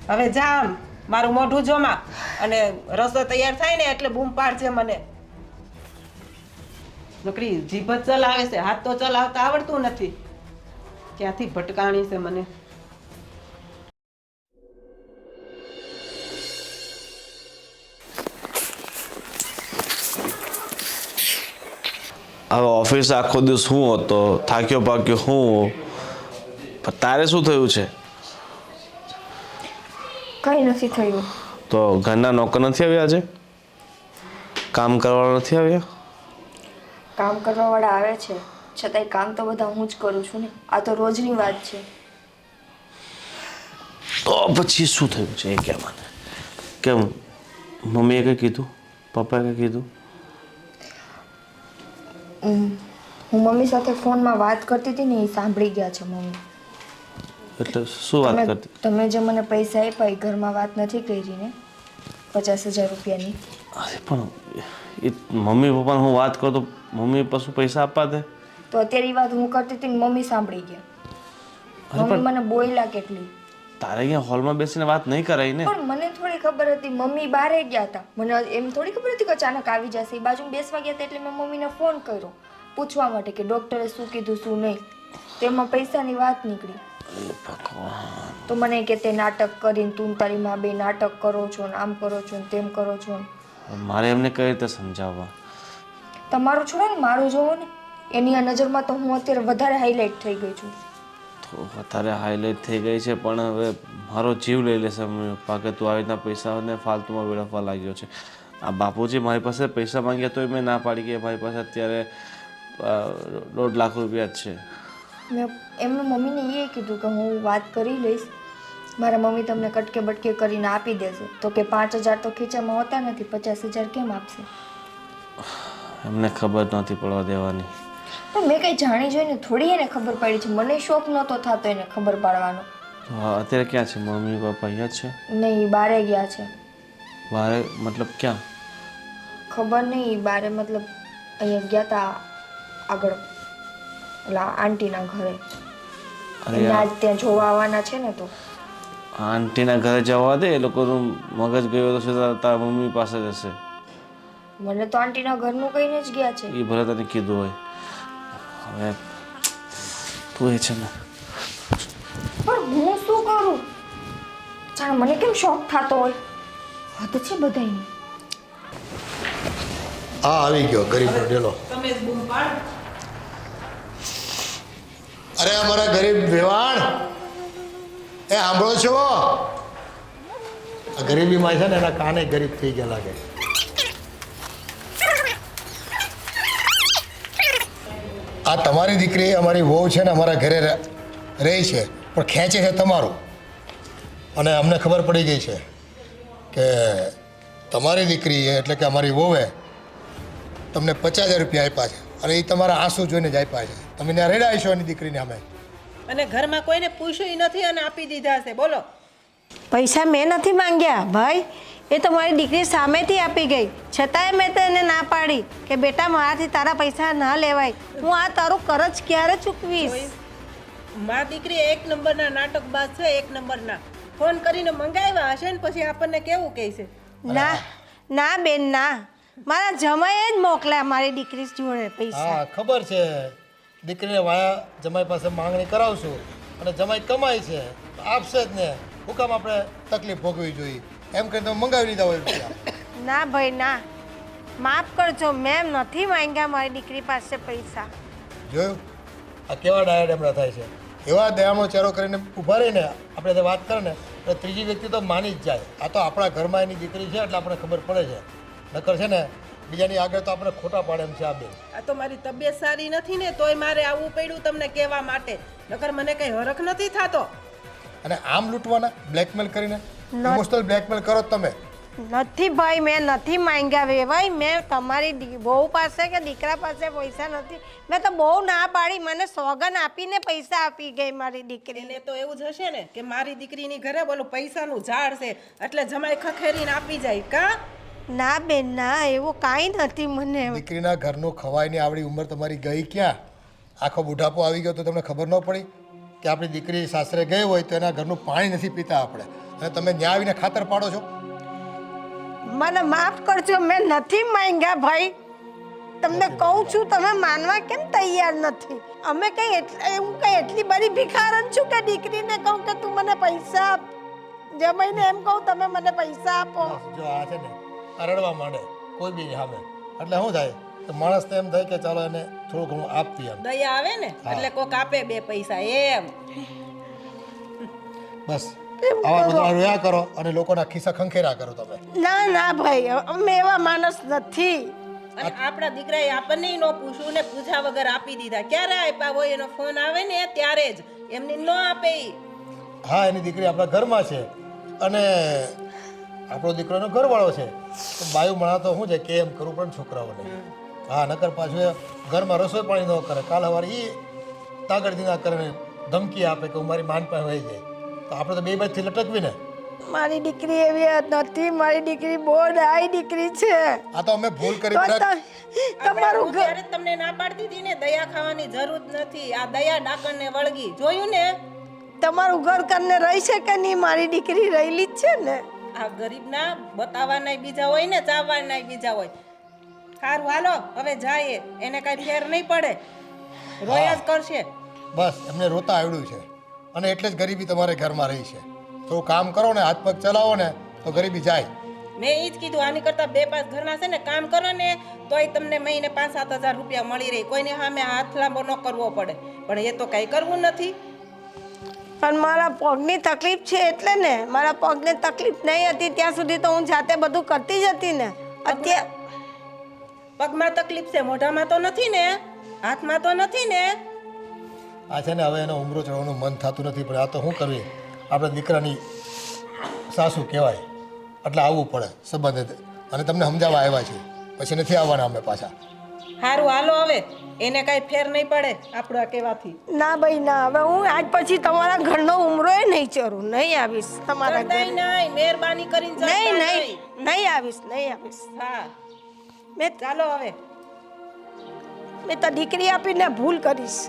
હવે જા, મારું મોઢું જોમાં અને રસો તૈયાર થાય ને એટલે બૂમ પાડજે મને. નકરી જીભ જ ચલાવે છે, હાથ તો ચલાવતા આવડતું નથી. ક્યાંથી ભટકાણી છે મને. હવે ઓફિસ આખો દિવસ હું હતો, થાક્યો પાક્યો હું, પણ તારે શું થયું છે? કંઈ નથી થયું. તો ઘરના નોકર નથી આવ્યા આજે? કામ કરવાવાળા નથી આવ્યા? કામ કરવાવાળા આવે છે, છતાંય કામ તો બધા હું જ કરું છું ને. આ તો રોજની વાત છે. તો પછી શું થયું છે એ કે મને. કેમ મમ્મીએ કંઈ કીધું? પપ્પાએ કંઈ કીધું? હું મમ્મી સાથે ફોનમાં વાત કરતી હતી ને એ સાંભળી ગયા છે મમ્મી. એટલે શું વાત કરતી? તમે જે મને પૈસા આપ્યા એ ઘરમાં વાત નથી કરી ને 50,000 રૂપિયાની. અરે પણ એ મમ્મી પપ્પાને હું વાત કરું તો મમ્મી પપ્પા શું પૈસા આપવા દે? તો અત્યારે એ વાત હું કરતી હતી ને મમ્મી સાંભળી ગયા. મમ્મી મને બોલ્યા કેટલી. તારે અહીંયા હોલમાં બેસીને વાત નહીં કરાય ને? પણ મને થોડી ખબર હતી મમ્મી બહાર ગયા હતા. મને એમ થોડી ખબર હતી કે અચાનક આવી જશે. એ બાજુ બેસવા ગયા હતા એટલે મેં મમ્મીને ફોન કર્યો પૂછવા માટે કે ડૉક્ટરે શું કીધું શું નહીં. તેમાં પૈસાની વાત નીકળી. તો મને કે તે નાટક કરીને તું તારી મા બે નાટક કરો છો ને આમ કરો છો ને તેમ કરો છો. મારે એમને કઈ રીતે સમજાવવા? તમારું છોડો ને મારું જોવો ને. એની આ નજરમાં તો હું અત્યારે વધારે હાઈલાઇટ થઈ ગઈ છું. તો વધારે હાઈલાઇટ થઈ ગઈ છે પણ હવે મારો જીવ લઈ લેશે મમ્મી પપ્પા કે તું આવી રીતના પૈસાને ફાલતુમાં વેડફવા લાગ્યો છે. આ બાપુજી મારી પાસે પૈસા માંગ્યા તો મેં ના પાડી કે મારી પાસે અત્યારે 1.5 લાખ રૂપિયા જ છે. મેં એમનું મમ્મીને એ કીધું કે હું વાત કરી લઈશ, મારા મમ્મી તમને કટકે બટકે કરીને આપી દેશે. તો કે 5,000 તો ખીચામાં હોતા નથી, 50,000 કેમ આપશે? એમને ખબર નહોતી પડવા દેવાની. પણ મેં કંઈ જાણી જોઈને થોડી એને ખબર પડી છે. મને શોખ નહોતો થતો એને ખબર પાડવાનો. અત્યારે ક્યાં છે મમ્મી પપ્પા? અહીંયા જ છે? નહીં, બારે ગયા છે. બારે મતલબ ક્યાં? ખબર નહીં, બારે મતલબ અહીંયા ગયા હતા આગળ ઓલા આંટીના ઘરે. આજ ત્યાં જોવા આવવાના છે ને. તો આંટીના ઘરે જવા દે, એ લોકોનું મગજ ગયો તો તારા મમ્મી પાસે જ હશે. મને તો આંટીના ઘરનું કહીને જ ગયા છે. એ ભલે તને કીધું હોય. હવે તું એ છે ને. પણ હું શું કરું? જાણે મને કેમ શોખ થતો હોય. હદ છે બધાયની. હા આવી ગયો ગરીબનો ડેલો. તમે જ બૂમ પાડ. અરે અમારા ગરીબ વેવાણ એ સાંભળો છો? આ ગરીબીમાં છે ને એના કાને ગરીબ થઈ ગયા લાગે. આ તમારી દીકરી અમારી વહુ છે ને અમારા ઘરે રહી છે પણ ખેંચે છે તમારું. અને અમને ખબર પડી ગઈ છે કે તમારી દીકરી એટલે કે અમારી વહુએ તમને 50,000 રૂપિયા આપ્યા છે અને એ તમારા આંસુ જોઈને જ આપ્યા છે. તમે ત્યાં રેડા છો એની દીકરીને અમે. અને ઘરમાં કોઈને પૂછ્યું નથી અને આપી દીધા છે. બોલો. પૈસા મેં નથી માંગ્યા ભાઈ, એ તો મારી દીકરી સામેથી આપી ગઈ. છતાંય મેં તો એને ના પાડી કે બેટા મારાથી તારા પૈસા ના લેવાય. હું આ તારું કરજ ક્યારે ચૂકવીશ? મારી દીકરી એક નંબરના નાટકબાજ છે, એક નંબરના. ફોન કરીને મંગાવ્યા હશે ને પછી આપણને કેવું કહે છે? ના ના બેન ના, મારા જમાઈએ જ મોકલ્યા મારી દીકરી જોડે પૈસા. હા ખબર છે. દીકરીને વાયા જમાઈ પાસે માંગણી કરાવશું અને જમાઈ કમાય છે તો આપશે જ ને. હું કામ આપણે તકલીફ ભોગવવી જોઈએ? એમ કરીને તમે મંગાવી લીધા હોય રૂપિયા. ના ભાઈ ના, માફ કરજો, મેં નથી માંગ્યા મારી દીકરી પાસે પૈસા. જોયું આ કેવા ડાયા ડમરા થાય છે. એવા દયાનો ચહેરો કરીને ઊભા રહીને આપણે વાત કરે ને એટલે ત્રીજી વ્યક્તિ તો માની જ જાય. આ તો આપણા ઘરમાં એની દીકરી છે એટલે આપણે ખબર પડે છે. નકર છે ને બીજાની આગળ તો આપણે ખોટા પાડે એમ છે આ બેન. આ તો મારી તબિયત સારી નથી ને તોય મારે આવવું પડ્યું તમને કહેવા માટે. નકર મને કઈ હરખ નથી થતો. અને આમ લૂંટવાના બ્લેકમેલ કરીને ઇમોશનલ બ્લેકમેલ કરો તમે. નથી ભાઈ, મેં નથી માંગ્યા વેવાઈ. મેં તમારી બહુ પાસે કે દીકરા પાસે પૈસા નથી. મેં તો બહુ ના પાડી, મને સોગન આપીને પૈસા આપી ગઈ મારી દીકરી. એને તો એવું જ હશે ને કે મારી દીકરીની ઘરે બોલું પૈસાનું ઝાડ છે એટલે જમાઈ ખખેરીને આપી જાય કા? ના બેન ના, એવું કાંઈ નથી. મને દીકરીના ઘરનું ખવાયની આવડી ઉંમર તમારી ગઈ ક્યાં? આખો બુઢાપો આવી ગયો તો તમને ખબર ન પડી કે આપણી દીકરી સાસરે ગઈ હોય તો એના ઘરનું પાણી નથી પીતા આપણે, અને તમે ન્યા આવીને ખાતર પાડો છો. મને માફ કરજો, મેં નથી માંગ્યા ભાઈ. તમને કહું છું, તમે માનવા કેમ તૈયાર નથી? અમે કઈ હું કઈ એટલી બધી ભિખારન છું કે દીકરીને કહું કે તું મને પૈસા આપ? જમાઈને એમ કહું તમે મને પૈસા આપો? જો આ છે ને રડવા માંડે કોઈ બી સામે એટલે શું થાય? તો માણસને એમ થાય કે ચાલો એને થોડું ઘણું આપીએ એમ. દયા આવે ને એટલે કોક આપે 2 પૈસા એમ. બસ આવા બધા રોયા કરો અને લોકોના ખિસ્સા ખંખેરા કરો તમે. ના ના ભાઈ અમે એવા માણસ નથી. અને આપણા દીકરાએ આપણને ન પૂછ્યું ને પૂછા વગર આપી દીધા. ક્યારે આપ્યા હોય એનો ફોન આવે ને ત્યારે જ, એમની ન આપે ઈ. હા, એની દીકરી આપણા ઘરમાં છે અને આપણો દીકરો એનો ઘરવાળો છે. તો બાયું મળા તો શું છે કે એમ કરવું પણ છોકરાઓને. હા, નકર પાછું એ ઘરમાં રસોઈ પાણી ન કરે, કાલ સવારે એ તાગડથી ના કરે, ધમકી આપે કે હું મારી માન પાસે વહી જાય, તો આપણે તો બે બાજુથી લટકવી ને. મારી દીકરી એવી નથી. મારી દીકરી બહુ ડાઈ દીકરી છે. આ તો અમે ભૂલ કરી તો બધા. તમારું ઘર ત્યારે તમને ના પાડતી હતી ને દયા ખાવાની જરૂર નથી. આ દયા ડાકણને વળગી. જોયું ને? તમારું ઘર કરને રહી છે કે નહીં? મારી દીકરી રહેલી જ છે ને. આ ગરીબના બતાવવાના બીજા હોય ને ચાવવાના બીજા હોય. સારું હાલો હવે જાય. એને કાંઈ ફેર નહીં પડે, રોયા જ કરશે. બસ એમને રોતા આવડ્યું છે અને એટલે જ ગરીબી તમારે ઘરમાં રહી છે. તો કામ કરો ને, હાથ પગ ચલાવો ને તો ગરીબી જાય. મેં એ જ કીધું, આની કરતાં 2-5 ઘરના છે ને કામ કરો ને તોય તમને મહિને 5-7 હજાર રૂપિયા મળી રહે. કોઈને સામે હાથ લાંબો ન કરવો પડે. પણ એ તો કાંઈ કરવું નથી. પણ મારા પગની તકલીફ છે એટલે ને. મારા પગની તકલીફ નહીં હતી ત્યાં સુધી તો હું જાતે બધું કરતી જ હતી ને. અત્યારે પગમાં તકલીફ છે, મોઢામાં તો નથી ને, હાથમાં તો નથી ને. આ છે ને હવે એનો ઉમરો ચડવાનું મન થતું નથી, પણ આ તો શું કરવી, આપણે દીકરાની સાસુ કહેવાય એટલે આવવું પડે સંબંધ. અને તમને સમજાવવા આવ્યા છે, પછી નથી આવવાના અમે પાછા. સારું હાલો હવે, એને કાંઈ ફેર નહીં પડે આપણા કહેવાથી. ના ભાઈ ના, હવે હું આજ પછી તમારા ઘરનો ઉમરો એ નહીં ચરું. નહીં આવીશ તમારા ઘરે. નહીં, મહેરબાની કરીને જતા નહીં નહીં. નહીં નહીં આવીશ, નહીં આવીશ. હા મેં ચાલો હવે. મેં તો દીકરી આપીને ભૂલ કરીશ.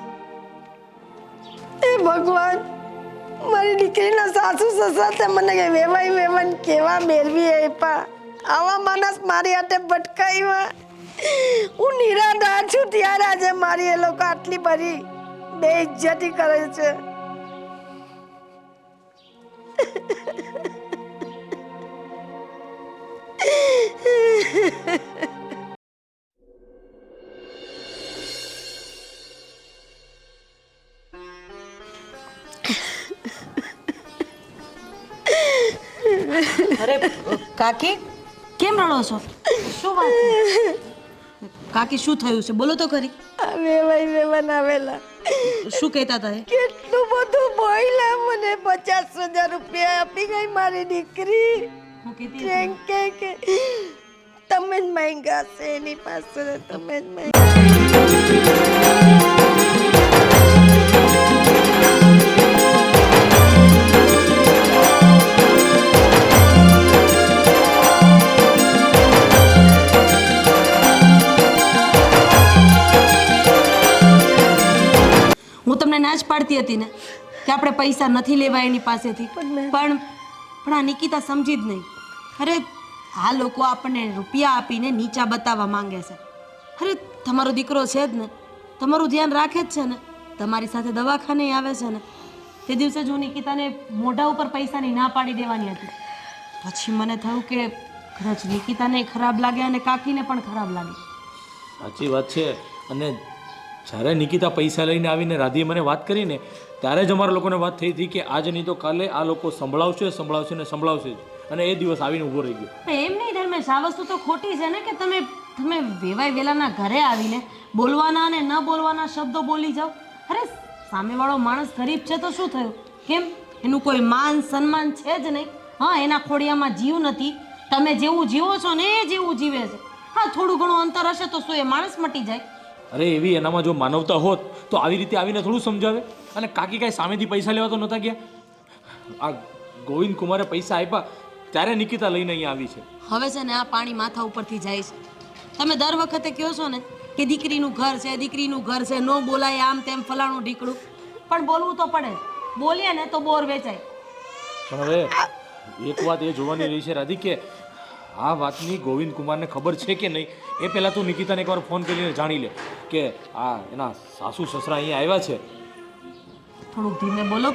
એ ભગવાન, મારી દીકરીના સાસુ સસરા તે મને કે વેવાઈ કેવા મેળવી આપ્યા. આવા માણસ મારી હાથે ભટકાવ્યા. હું નિરાધાર છું ત્યારે આજે મારી એ લોકો આટલી બધી બેઇજ્જતી કરે છે. અરે કાકી કેમ રડો છો? શું વાત છે? કાકી શું થયું છે? બોલો તો ખરી. આ વેવાઈ આવેલા શું કહેતા હતા એ? કેટલું બધું બોલ્યા મને. 50,000 રૂપિયા આપી ગઈ મારી દીકરી. હું કીધી કે તમે જ માંગ્યા છે એની પાસે, તમે જ માંગ્યા. હું તમને ના જ પાડતી હતી ને કે આપણે પૈસા નથી લેવા એની પાસેથી. પણ આ નિકિતા સમજી જ નહીં. અરે આ લોકો આપણને રૂપિયા આપીને નીચા બતાવવા માંગે છે. અરે તમારો દીકરો છે જ ને, તમારું ધ્યાન રાખે જ છે ને, તમારી સાથે દવાખાને આવે છે ને. તે દિવસે જો નિકિતાને મોઢા ઉપર પૈસાની ના પાડી દેવાની હતી, પછી મને થયું કે કદાચ નિકિતાને ખરાબ લાગે અને કાકીને પણ ખરાબ લાગે. સાચી વાત છે. અને જ્યારે નિકિતા પૈસા લઈને આવીને રાધીએ મને વાત કરીને ત્યારે જ અમારા લોકોને વાત થઈ હતી કે આજ નહીં તો કાલે આ લોકો સંભળાવશે ને સંભળાવશે જ. અને એ દિવસ આવીને ઊભો રહી ગયો. એમ નહીં ધર્મેશ, આ વસ્તુ તો ખોટી છે ને કે તમે વેવાય વેલાના ઘરે આવીને બોલવાના અને ન બોલવાના શબ્દો બોલી જાઓ. અરે સામેવાળો માણસ ગરીબ છે તો શું થયું? કેમ એનું કોઈ માન સન્માન છે જ નહીં? હા, એના ખોડિયામાં જીવ નથી. તમે જેવું જીવો છો ને એ જેવું જીવે છે. હા, થોડું ઘણું અંતર હશે તો શું એ માણસ મટી જાય? અરે એવી એનામાં જો માનવતા હોત તો આવી રીતે આવીને થોડું સમજાવે. અને કાકી કાંઈ સામેથી પૈસા લેવા તો નહોતા ગયા. આ ગોવિંદ કુમારે પૈસા આપ્યા ત્યારે નિકિતા લઈને અહીંયા આવી છે. હવે છે ને આ પાણી માથા ઉપરથી જાય છે. તમે દર વખતે કહો છો ને કે દીકરીનું ઘર છે, દીકરીનું ઘર છે, ન બોલાય આમ તેમ ફલાણું ઢીકડું. પણ બોલવું તો પડે. બોલીએ ને તો બોર વેચાય. પણ હવે એક વાત એ જોવાની રહી છે રાધી કે આ વાતની ગોવિંદ કુમારને ખબર છે કે નહીં. એ પહેલાં તું નિકિતાને એકવાર ફોન કરીને જાણી લે કે આ એના સાસુ સસરા અહીંયા આવ્યા છે. થોડુંક ધીમે બોલો,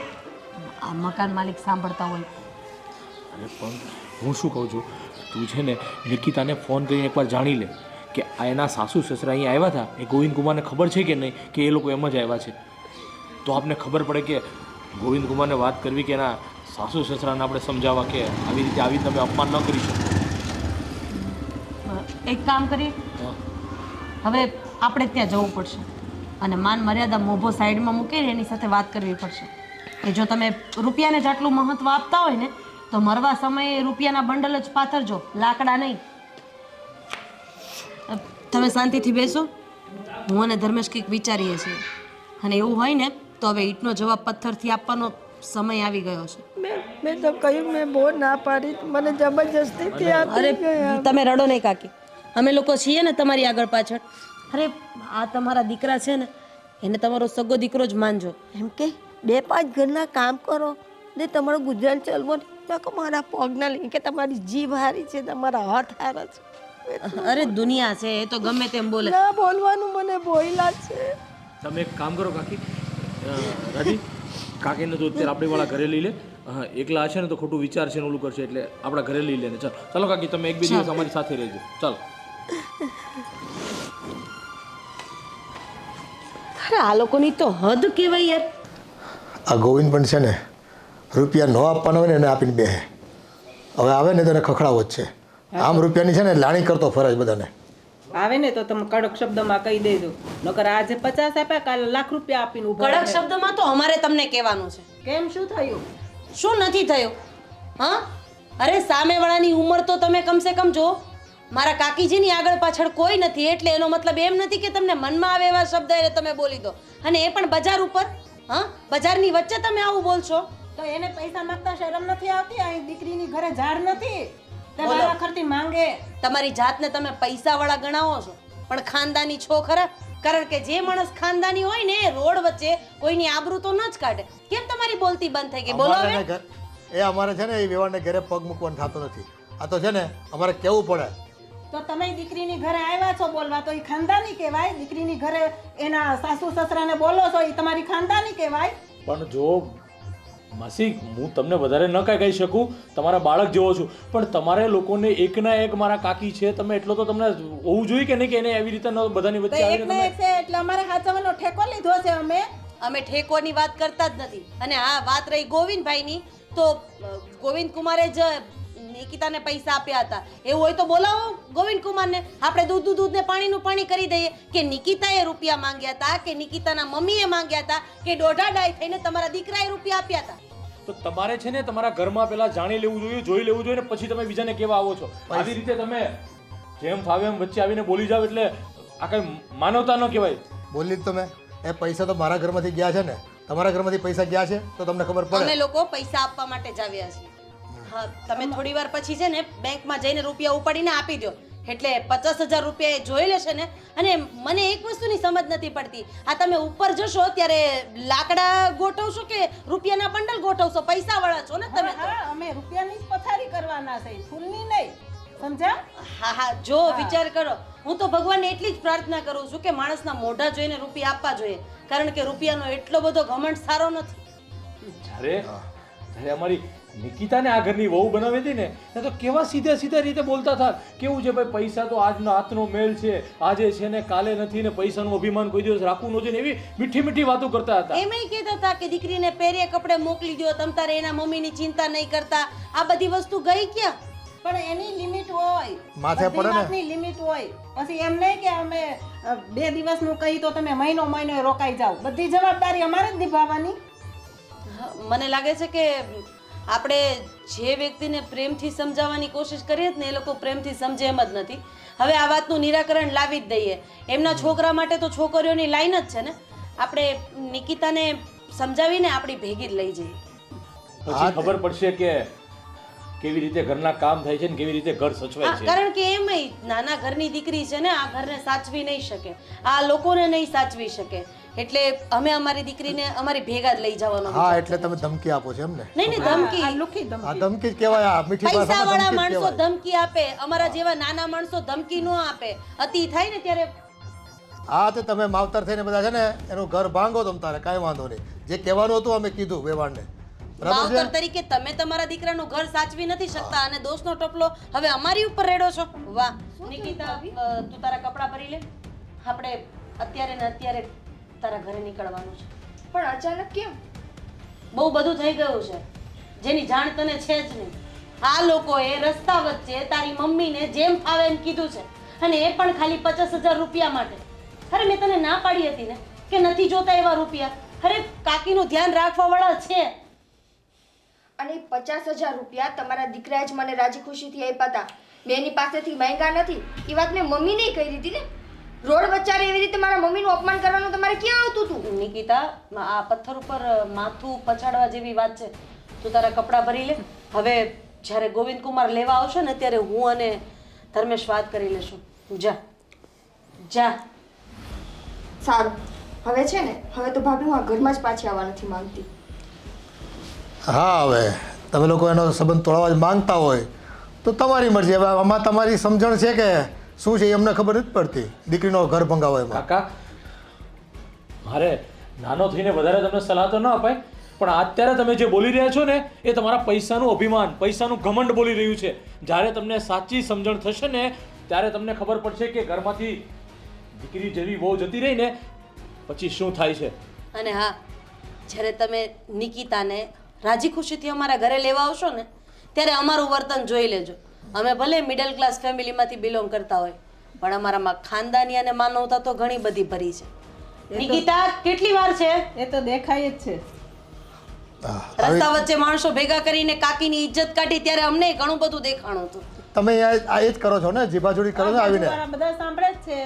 આ મકાન માલિક સાંભળતા હોય. અરે પણ હું શું કહું છું, તું છે ને નિકિતાને ફોન કરીને એકવાર જાણી લે કે આ એના સાસુ સસરા અહીંયા આવ્યા હતા એ ગોવિંદ કુમારને ખબર છે કે નહીં કે એ લોકો એમ જ આવ્યા છે, તો આપને ખબર પડે કે ગોવિંદ કુમારને વાત કરવી કે એના સાસુ સસરાને આપણે સમજાવવા કે આવી રીતે તમે અપમાન ન કરી શકો. એક કામ કરીએ, હવે આપણે ત્યાં જવું પડશે અને માન મર્યાદા મોભો સાઈડમાં મૂકીને એની સાથે વાત કરવી પડશે કે જો તમે રૂપિયાને જેટલું મહત્વ આપતા હોય ને તો મરવા સમયે રૂપિયાના બંડલ જ પાથરજો, લાકડા નહીં. તમે શાંતિથી બેસો, હું અને ધર્મેશ કંઈક વિચારીએ છીએ અને એવું હોય ને તો હવે ઈંટનો જવાબ પથ્થરથી આપવાનો સમય આવી ગયો છે. મેં તો કહ્યું, મેં બહુ ના પાડી, મને જબરજસ્તીથી અરે આપી ગયા. તમે રડો નહીં કાકી, અમે લોકો છીએ ને તમારી આગળ પાછળ. અરે આ તમારા દીકરા છે ને એને તમારો સગો દીકરો જ માનજો. એમ કે 2-5 ઘરના કામ કરો ને તમારું ગુજરાન ચાલવો ને તો મારા પગના લઈ કે તમારી જીભ હારી છે, તમારા હાથ હારા છે. અરે દુનિયા છે એ તો ગમે તેમ બોલે. ના બોલવાનું મને બોયલા છે. તમે એક કામ કરો કાકી, રાજી કાકીને તો અત્યારે આપણી વાળા ઘરે લઈ લે. એકલા હશે ને તો ખોટું વિચાર છે ને ઓલું કરશે, એટલે આપણા ઘરે લઈ લે ને. ચાલો ચાલો કાકી, તમે 1-2 દિવસ અમારી સાથે રહેજો. ચાલો. અરે આ લોકોની તો હદ કહેવાય યાર. આ ગોવિંદ પણ છે ને રૂપિયા ન આપવાના હોય ને એને આપીને બેહે. હવે આવે ને તો એને ખખડાવો જ છે. આમ રૂપિયાની છે ને લાણી કરતો ફરજ બધાને. આવે ને તો તમે કડક શબ્દમાં કહી દેજો, નકર આજે 50 આપ્યા કાલે લાખ રૂપિયા આપીને ઊભો કડક રહે. શબ્દમાં તો અમારે તમને કહેવાનું છે. કેમ, શું થયું? શું નથી થયું? હા, અરે સામેવાળાની ઉંમર તો તમે કમસે કમ જો. મારા કાકીજીની આગળ પાછળ કોઈ નથી, એટલે એનો મતલબ એમ નથી કે તમને મનમાં આવે એવા શબ્દ એને તમે બોલી દો, અને એ પણ બજાર ઉપર. હા, બજારની વચ્ચે તમે આવું બોલશો તો એને પૈસા માંગતા શરમ નથી આવતી? અહીં દીકરીની ઘરે ઝાડ નથી તે વાળા ખર્ચી માંગે. તમારી જાતને તમે પૈસાવાળા ગણાવો છો, પણ ખાનદાની છો ખરા? કારણ કે જે માણસ ખાનદાની હોય ને એ રોડ વચ્ચે કોઈની આબરૂ તો ન જ કાઢે. કેમ તમારી બોલતી બંધ થઈ ગઈ? બોલો હવે. અમારે છે ને એ વેવાણને ઘરે પગ મૂકવાનું થતું નથી. આ તો છે ને અમારે કેવું પડે. તો તમે દીકરીની ઘરે આવ્યા છો બોલવા તો એ ખાનદાની કહેવાય? દીકરીની ઘરે એના સાસુ સસરાને બોલો છો એ તમારી ખાનદાની કહેવાય? પણ જો માસી, હું તમને વધારે ન કાંઈ કહી શકું, તમારા બાળક જેવો છું, પણ તમારે લોકોને એકના એક મારા કાકી છે, તમે એટલો તો તમને હોવું જોઈએ કે નહીં કે એને એવી રીતે બધાની વચ્ચે આવીને એકને એક છે એટલે અમારે હાચવવાનો ઠેકો લીધો છે. અમે ઠેકોની વાત કરતા જ નથી. અને હા, વાત રહી ગોવિંદભાઈની, તો ગોવિંદ કુમારે જ નિકિતાને પૈસા આપ્યા હતા. એવું હોય તો બોલાવો ગોવિંદ કુમારને, આપણે દૂધને પાણીનું પાણી કરી દઈએ કે નિકિતાએ રૂપિયા માંગ્યા હતા, કે નિકિતાના મમ્મીએ માંગ્યા હતા, કે દોઢાડાઈ થઈને તમારા દીકરાએ રૂપિયા આપ્યા હતા. તો તમારે છે ને તમારા ઘરમાં પહેલા જાણી લેવું જોઈએ, જોઈ લેવું જોઈએ, ને પછી તમે બીજાને કેવા આવો છો. આવી રીતે તમે જેમ ફાવે એમ વચ્ચે આવીને બોલી જાવ એટલે આ કઈ માનવતા ન કહેવાય. બોલી જ તમે. એ પૈસા તો મારા ઘરમાંથી ગયા છે ને, તમારા ઘરમાંથી પૈસા ગયા છે તો તમને ખબર પડે. અમે લોકો પૈસા આપવા માટે જ આવ્યા છીએ. હા, તમે થોડી વાર પછી છે ને બેંકમાં જઈને રૂપિયા ઉપાડીને આપી દો, એટલે 50,000 રૂપિયા એ જોઈ લેશે ને. અને મને એક વસ્તુની સમજ નથી પડતી, આ તમે ઉપર જશો ત્યારે લાકડા ગોઠવશો કે રૂપિયાના બંડલ ગોઠવશો? પૈસા વાળા છો ને તમે તો. અમે રૂપિયાની જ પથારી કરવાના છે, ફૂલની નહીં. સમજ્યા? હા હા, જો વિચાર કરો. હું તો ભગવાનને એટલી જ પ્રાર્થના કરું છું કે માણસના મોઢા જોઈને રૂપિયા આપવા જોઈએ, કારણ કે રૂપિયાનો એટલો બધો ઘમંડ સારો નથી. જ્યારે અમારી નિકિતાને આ ઘરની વહુ બનાવી હતી ને તો કેવા સીધા રીતે બોલતા હતા. કેવું છે ભાઈ, પૈસા તો આજનો હાથનો મેલ છે, આજે છે ને કાલે નથી, ને પૈસાનું અભિમાન કોઈ દિવસ રાખવું ન જોઈએ, એવી મીઠી વાતો કરતા હતા. એમય કહેતા હતા કે દીકરીને પહેરીએ કપડે મોકલી દો, તમ તારે એના મમ્મીની ચિંતા નહીં કરતા. આ બધી વસ્તુ ગઈ ક્યાં? પણ એની લિમિટ હોય, માથે પડે ને. બધી લિમિટ હોય. પછી એમ નહીં કે અમે 2 દિવસનું કહી તો તમે મહિનો રોકાઈ જાઓ. બધી જવાબદારી અમારે જ નિભાવવાની. મને લાગે છે કે આપણે જે વ્યક્તિને પ્રેમથી સમજાવવાની કોશિશ કરીએ ને એ લોકો પ્રેમથી સમજે એમ જ નથી. હવે આ વાતનું નિરાકરણ લાવી જ દઈએ. એમના છોકરા માટે તો છોકરીઓની લાઈન જ છે ને. આપણે નિકિતાને સમજાવીને આપણી ભેગી જ લઈ જઈએ, પછી ખબર પડશે કે કેવી રીતે ઘરના કામ થાય છે ને કેવી રીતે ઘર સચવાય છે. કારણ કે એમય નાના ઘરની દીકરી છે ને, આ ઘરને સાચવી નહીં શકે, આ લોકોને નહીં સાચવી શકે, એટલે અમે અમારી દીકરીને અમારી ભેગા જ લઈ જવાનો. હા, એટલે તમે ધમકી આપો છો એમ ને? નહીં ધમકી, આ ધમકી જ કહેવાય. આ મીઠી પૈસા વાળા ભાષામાં માણસો ધમકી આપે, અમારા જેવા નાના માણસો ધમકી ન આપે. અતિ થાય ને ત્યારે હા, તો તમે માવતર થઈને બધા છે ને એનું ઘર ભાંગો તમ તારે, કાંઈ વાંધો નહીં. જે કહેવાનું હતું અમે કીધું વેવાણને, બરાબર છે માવતર તરીકે તમે તમારા દીકરાનું ઘર સાચવી નથી શકતા અને દોષનો ટોપલો હવે અમારી ઉપર રેડો છો. વાહ નિકિતા, તું તારા કપડાં ભરી લે. આપણે અત્યારે ને અત્યારે તારા ઘરે નીકળવાનું છે. પણ અચાનક કેમ? બહુ બધું થઈ ગયું છે જેની જાણ તને છે જ નહીં. આ લોકોએ રસ્તા વચ્ચે તારી મમ્મીને જેમ ફાવે એમ કીધું છે અને એ પણ ખાલી 50,000 રૂપિયા માટે. અરે મેં તને ના પાડી હતી ને કે નથી જોતા એવા રૂપિયા. અરે કાકીનું ધ્યાન રાખવા વાળા છે. અને 50,000 રૂપિયા તમારા દીકરાએ જ મને રાજી ખુશીથી આપ્યા હતા. મેં એની પાસેથી માંગ્યા નથી. એ વાત મેં મમ્મીને કહી દીધી ને. રોડ વચ્ચારે એવી રીતે મારા મમ્મીનું અપમાન કરવાનું તમારે ક્યાં આવતું હતું? નિકિતા, આ પથ્થર ઉપર માથું પછાડવા જેવી વાત છે. તું તારા કપડાં ભરી લે. હવે જ્યારે ગોવિંદ કુમાર લેવા આવશે ને ત્યારે હું અને ધર્મેશ વાત કરી લેશું. જા જા. સારું. હવે છે ને, હવે તો ભાભી હું આ ઘરમાં જ પાછી આવવા નથી માંગતી. હા, હવે તમે લોકો એનો સંબંધ તોડવા જ માંગતા હોય તો તમારી મરજી. હવે આમાં તમારી સમજણ છે કે શું છે એ અમને ખબર નથી પડતી. દીકરીનો ઘર ભંગાવો એમાં. કાકા, મારે નાનો થઈને વધારે તમને સલાહ તો ન અપાય, પણ અત્યારે તમે જે બોલી રહ્યા છો ને એ તમારા પૈસાનું અભિમાન, પૈસાનું ઘમંડ બોલી રહ્યું છે. જ્યારે તમને સાચી સમજણ થશે ને ત્યારે તમને ખબર પડશે કે ઘરમાંથી દીકરી જેવી વહુ જતી રહી ને પછી શું થાય છે. અને હા, જ્યારે તમે નિકિતાને રાજી ખુશીથી અમારા ઘરે લેવા આવશો ને ત્યારે અમારું વર્તન જોઈ લેજો. અમે ભલે મિડલ ક્લાસ ફેમિલીમાંથી બિલોંગ કરતા હોય પણ અમારામાં ખાનદાની અને માનવતા તો ઘણી બધી ભરી છે. નિકિતા, કેટલી વાર છે? એ તો દેખાય જ છે. રસ્તા વચ્ચે માણસો ભેગા કરીને કાકીની ઇજ્જત કાઢી ત્યારે અમને ઘણું બધું દેખાણું હતું. તમે આ એ જ કરો છો ને, જીભાજોડી કરો છો આવીને. બાજુવાળા બધા સાંભળે જ છે.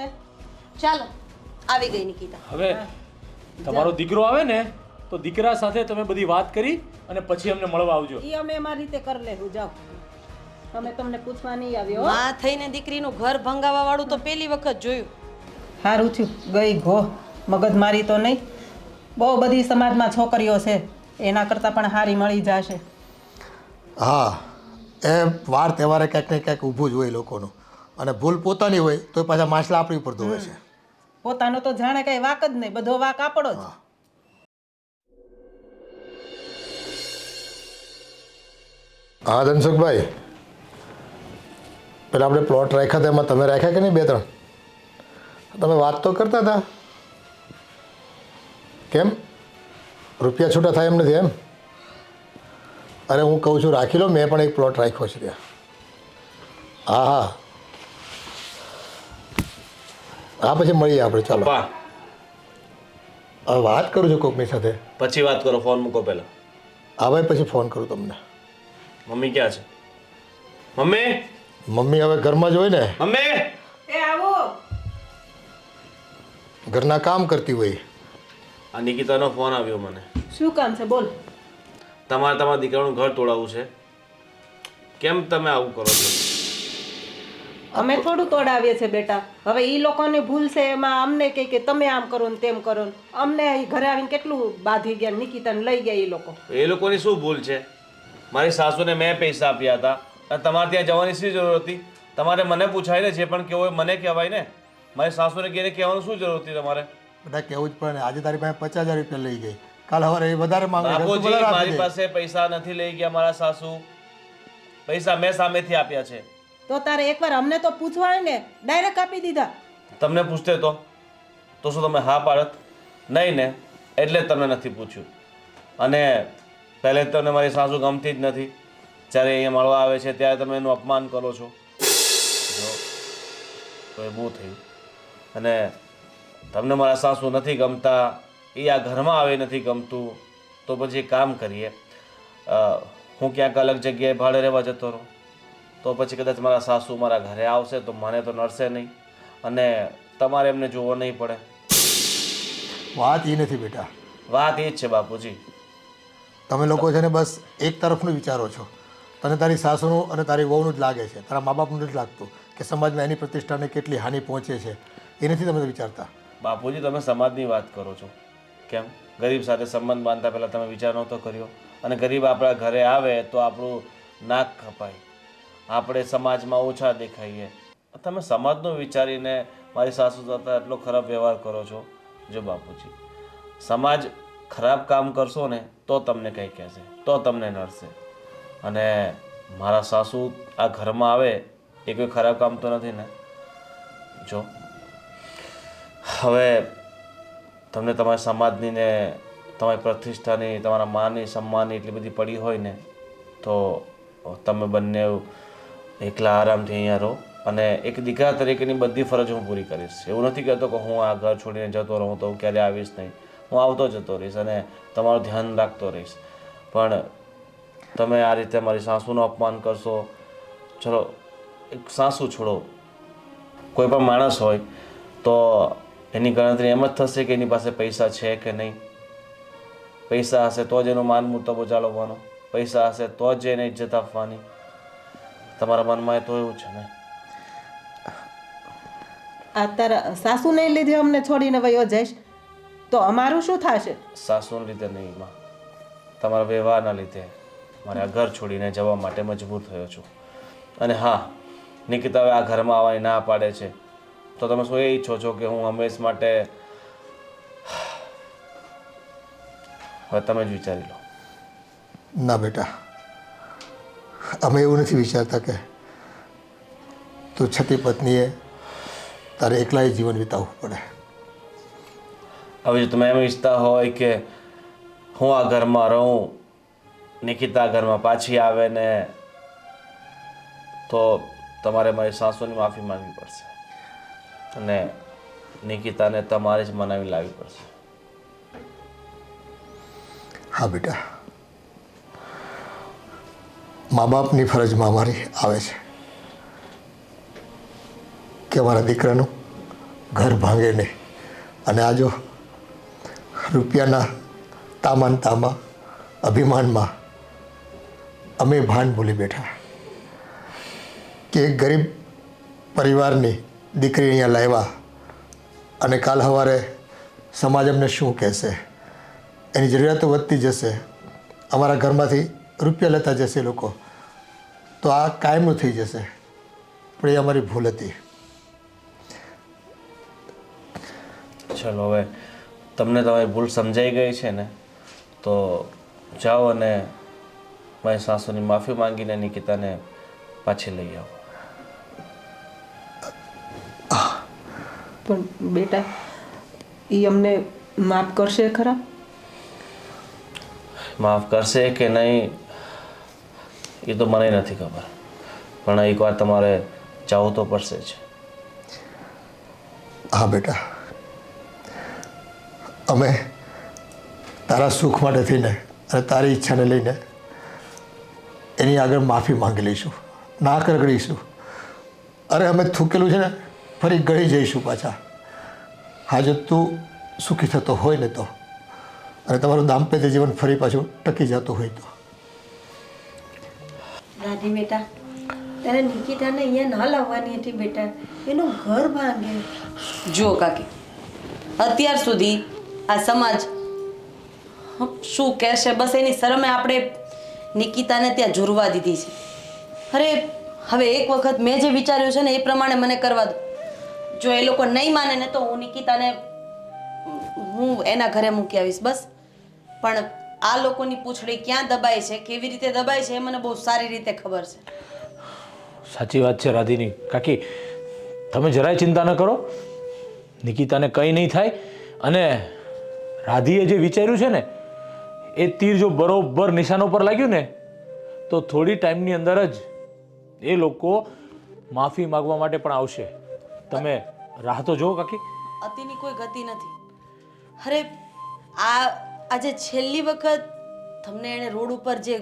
ચાલો, આવી ગઈ નિકિતા. હવે તમારો દીકરો આવે ને તો દીકરા સાથે તમે બધી વાત કરી અને પછી અમને મળવા આવજો. ઈ અમે અમારી રીતે કરી લેવું. જાઓ, અમે તમને પૂછવા નહીં આવ્યો. માં થઈને દીકરીનું ઘર ભંગાવા વાળું તો પહેલી વખત જોયું. સારું થયું ગઈ ઘો, મગજ મારી તો નહીં. બહુ બધી સમાજમાં છોકરીઓ છે, એના કરતાં પણ હારી મળી જશે. હા, એ વાર તહેવારે ક્યાંક ને ક્યાંક ઊભું જ હોય લોકોનું. અને ભૂલ પોતાની હોય તો પાછા માછલા આપણી ઉપર ધોવે છે. પોતાનો તો જાણે કઈ વાક જ નહીં, બધો વાક આપણો જ. હા ધનસુખભાઈ, પેલા આપણે પ્લોટ રાખ્યા હતા એમાં તમે રાખ્યા કે નહીં 2-3? તમે વાત તો કરતા હતા. કેમ રૂપિયા છૂટા થાય એમ નથી એમ? અરે હું કહું છું રાખી લો, મેં પણ એક પ્લોટ રાખ્યો છે ત્યાં. હા હા હા, પછી મળીએ આપણે. ચાલો, હવે વાત કરું છું કોકની સાથે. પછી વાત કરો, ફોન મૂકો પહેલા. હા ભાઈ, પછી ફોન કરું તમને. મમ્મી ક્યાં છે? મમ્મી, મમ્મી હવે ઘરમાં જ હોય ને, મમ્મી. એ આવો. ઘરના કામ કરતી હોય. આ નિકિતાનો ફોન આવ્યો મને. શું કામ છે બોલ. તમારા દીકરાનું ઘર તોડાવવું છે. કેમ તમે આવું કરો છો? અમે થોડું તોડાવીએ છે બેટા. હવે ઈ લોકોની ભૂલ છે એમાં અમને કહે કે તમે આમ કરો ને તેમ કરો ને. અમને અહીં ઘરે આવીને કેટલું બાંધી ગયા, નિકિતાને લઈ ગયા એ લોકો. એ લોકોની શું ભૂલ છે? મારી સાસુને મેં પૈસા આપ્યા હતા અને તમારે ત્યાં જવાની શી જરૂર હતી? તમારે મને પૂછાય ને, જે પણ કહેવું હોય મને કહેવાય ને. મારી સાસુને કહીને કહેવાનું શું જરૂર હતી તમારે? બધા કહેવું જ પડે ને. આજે તારી પાસે 50,000 રૂપિયા લઈ ગઈ, કાલ સવારે એ વધારે માંગે. બાપુજી, મારી પાસે પૈસા નથી લઈ ગયા મારા સાસુ. પૈસા મેં સામેથી આપ્યા છે. તો તારે એકવાર અમને તો પૂછવાય ને, ડાયરેક્ટ આપી દીધા. તમને પૂછતે તો શું તમે હા પાડત? નહીં ને, એટલે જ તમને નથી પૂછ્યું. અને પહેલે જ તમને મારી સાસુ ગમતી જ નથી. જ્યારે અહીંયા મળવા આવે છે ત્યારે તમે એનું અપમાન કરો છો. જો તો એ બહુ થયું. અને તમને મારા સાસુ નથી ગમતા, એ આ ઘરમાં આવે નથી ગમતું, તો પછી એક કામ કરીએ, હું ક્યાંક અલગ જગ્યાએ ભાડે રહેવા જતો રહું. તો પછી કદાચ મારા સાસુ મારા ઘરે આવશે તો મને તો નડશે નહીં અને તમારે એમને જોવો નહીં પડે. વાત એ નથી બેટા, વાત એ જ છે બાપુજી. તમે લોકો છે ને બસ એક તરફનું વિચારો છો. તને તારી સાસુનું અને તારી વહુનું જ લાગે છે, તારા મા બાપનું નથી લાગતું કે સમાજમાં એની પ્રતિષ્ઠાને કેટલી હાનિ પહોંચે છે. એ નથી તમે વિચારતા. બાપુજી, તમે સમાજની વાત કરો છો. કેમ ગરીબ સાથે સંબંધ બાંધતા પહેલાં તમે વિચાર નહોતો કર્યો? અને ગરીબ આપણા ઘરે આવે તો આપણું નાક કપાય, આપણે સમાજમાં ઓછા દેખાઈએ. તમે સમાજનું વિચારીને મારી સાસુ સાથે એટલો ખરાબ વ્યવહાર કરો છો. જો બાપુજી, સમાજ ખરાબ કામ કરશો ને તો તમને કંઈ કહેશે, તો તમને નડશે. અને મારા સાસુ આ ઘરમાં આવે એ કોઈ ખરાબ કામ તો નથી ને? જો હવે તમને તમારા સમાજની ને તમારી પ્રતિષ્ઠાની, તમારા માની સન્માનની એટલી બધી પડી હોય ને તો તમે બંને એકલા આરામથી અહીંયા રહો. અને એક દીકરા તરીકેની બધી ફરજ હું પૂરી કરીશ. એવું નથી કહેતો કે હું આ ઘર છોડીને જતો રહું તો હું ક્યારે આવીશ નહીં. હું આવતો જતો રહીશ અને તમારું ધ્યાન રાખતો રહીશ. પણ તમે આ રીતે મારી સાસુનું અપમાન કરશો. ચલો એક સાસુ છોડો, કોઈ પણ માણસ હોય તો એની ગણતરી એમ જ થશે કે એની પાસે પૈસા છે કે નહીં. પૈસા હશે તો જ એનો માન મુર્તબો જાળવવાનો, પૈસા હશે તો જ એને ઇજ્જત આપવાની. તમારા મનમાં તો એવું છે ને? આ તારા સાસુને લીધે અમને છોડીને વયો જઈશ તો અમારું શું થશે? સાસુને લીધે નહીં માં, તમારા વ્યવહારના લીધે મારે આ ઘર છોડીને જવા માટે મજબૂર થયો છું. અને હા, નિકિતા હવે આ ઘરમાં આવવાની ના પાડે છે તો તમે શું એ ઈચ્છો છો કે હું હંમેશ માટે? હવે તમે જ વિચારી લો. ના બેટા, અમે એવું નથી વિચારતા કે તું છતી પત્નીએ તારે એકલાય જીવન વિતાવવું પડે. હવે જો તમે એમ ઈચ્છતા હોય કે હું આ ઘરમાં રહું, નિકિતા ઘરમાં પાછી આવે ને, તો તમારે મારી સાસુની માફી માંગવી પડશે અને નિકિતાને તમારે જ મનાવી લાવવી પડશે. હા બેટા, મા બાપની ફરજમાં અમારી આવે છે કે અમારા દીકરાનું ઘર ભાંગે નહીં. અને આ જો રૂપિયાના તામાં અભિમાનમાં અમે ભાન ભૂલી બેઠા કે એક ગરીબ પરિવારની દીકરી અહીંયા લાવ્યા અને કાલ સવારે સમાજ અમને શું કહેશે, એની જરૂરિયાતો વધતી જશે, અમારા ઘરમાંથી રૂપિયા લેતા જશે લોકો, તો આ કાયમનું થઈ જશે. પણ એ અમારી ભૂલ હતી. ચલો હવે તમને તમારી ભૂલ સમજાઈ ગઈ છે ને, તો જાઓ અને મારી સાસુની માફી માંગીને નિકિતાને પાછી લઈ આવો. પણ બેટા એ અમને માફ કરશે ખરા? માફ કરશે કે નહીં એ તો મને નથી ખબર, પણ એકવાર તમારે જવું તો પડશે જ. હા બેટા, અમે તારા સુખ માટે થઈને અને તારી ઈચ્છાને લઈને એની આગળ માફી માંગી લઈશું, ના કરગડીશું. અરે અમે થૂકેલું છે ને ફરી ગળી જઈશું પાછા. હા, જો તું સુખી થતો હોય ને તો, અને તમારું દાંપત્ય જીવન ફરી પાછું ટકી જતું હોય તો. દાદી બેટા, તારે નિકિતાને અહીંયા ન લાવવાની હતી બેટા, એનું ઘર ભાંગે. જુઓ કાકી, અત્યાર સુધી આ સમાજ શું કહેશે બસ એની શરમે આપણે નિકિતાને ત્યાં ઝૂરવા દીધી છે. અરે હવે એક વખત મેં જે વિચાર્યું છે ને એ પ્રમાણે મને કરવા દો. જો એ લોકો નહીં માને ને તો હું નિકિતાને એના ઘરે મૂકી આવીશ બસ. પણ આ લોકોની પૂંછડી ક્યાં દબાય છે, કેવી રીતે દબાય છે એ મને બહુ સારી રીતે ખબર છે. સાચી વાત છે રાધીની કાકી, તમે જરાય ચિંતા ન કરો, નિકિતાને કંઈ નહીં થાય. અને રાધીએ જે વિચાર્યું છે ને એ તીર જો બરોબર નિશાનો પર લાગ્યું ને તો થોડી ટાઈમની અંદર જ એ લોકો માફી માગવા માટે પણ આવશે. તમે રાહ તો જુઓ કાકી. અતિની કોઈ ગતિ નથી. અરે આજે છેલ્લી વખત તમને એણે રોડ ઉપર જે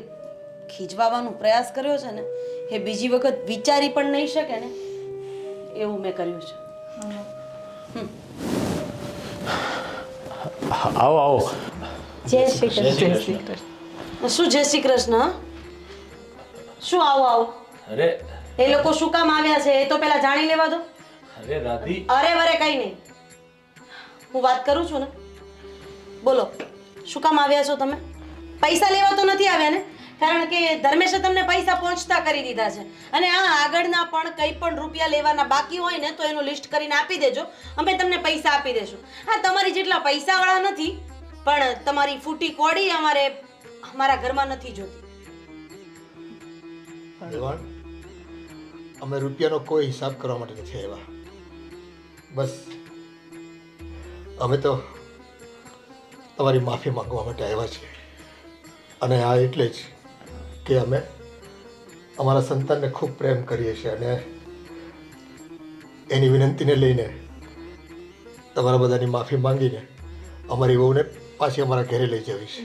ખીજવાનો પ્રયાસ કર્યો છે ને એ બીજી વખત વિચારી પણ નહીં શકે ને એવું મેં કર્યું છે. આવો આવો. જય શ્રી કૃષ્ણ. શું જય શ્રી કૃષ્ણ? શું આવો આવો? અરે એ લોકો શું કામ આવ્યા છે એ તો પેલા જાણી લેવા દો. અરે રાધી, અરે વરે કઈ નહીં, હું વાત કરું છું ને. બોલો, શું કામ આવ્યા છો તમે? પૈસા લેવા તો નથી આવ્યા ને? કારણ કે ધર્મેશે તમને પૈસા પહોંચતા કરી દીધા છે અને આગળના પણ કંઈ પણ રૂપિયા લેવાના બાકી હોય ને તો એનું લિસ્ટ કરીને આપી દેજો, અમે તમને પૈસા આપી દેશું. હા, તમારી જેટલા પૈસાવાળા નથી પણ તમારી ફૂટી કોડી અમારા ઘરમાં નથી જોતી. દેવાન, અમે રૂપિયાનો કોઈ હિસાબ કરવા માટે નથી આવ્યા. બસ અમે તો તમારી માફી માંગવા માટે આવ્યા છીએ. અને આ એટલે જ કે અમે અમારા સંતાનને ખૂબ પ્રેમ કરીએ છીએ અને એની વિનંતીને લઈને તમારા બધાની માફી માંગીને અમારી વહુને પાછી અમારા ઘરે લઈ જવી છે.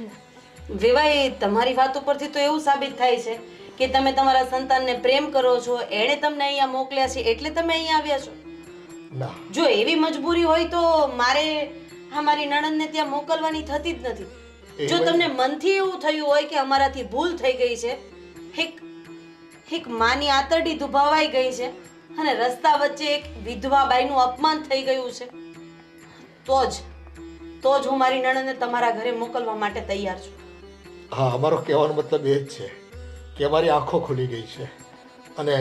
વેવાઈ, તમારી વાત ઉપરથી તો એવું સાબિત થાય છે કે તમે તમારા સંતાનને પ્રેમ કરો છો, એણે તમને અહીંયા મોકલ્યા છે એટલે તમે અહીંયા આવ્યા છો. ના, જો એવી મજબૂરી હોય તો મારે મારી નણંદને ત્યાં મોકલવાની થતી જ નથી. જો તમને મનથી એવું થયું હોય કે અમારાથી ભૂલ થઈ ગઈ છે, એક માની આતરડી દુભાવાઈ ગઈ છે અને રસ્તા વચ્ચે એક વિધવા બાઈનું અપમાન થઈ ગયું છે, તો જ હું મારી નણંદને તમારા ઘરે મોકલવા માટે તૈયાર છું. હા, અમારો કહેવાનો મતલબ એ જ છે કે અમારી આંખો ખુલી ગઈ છે અને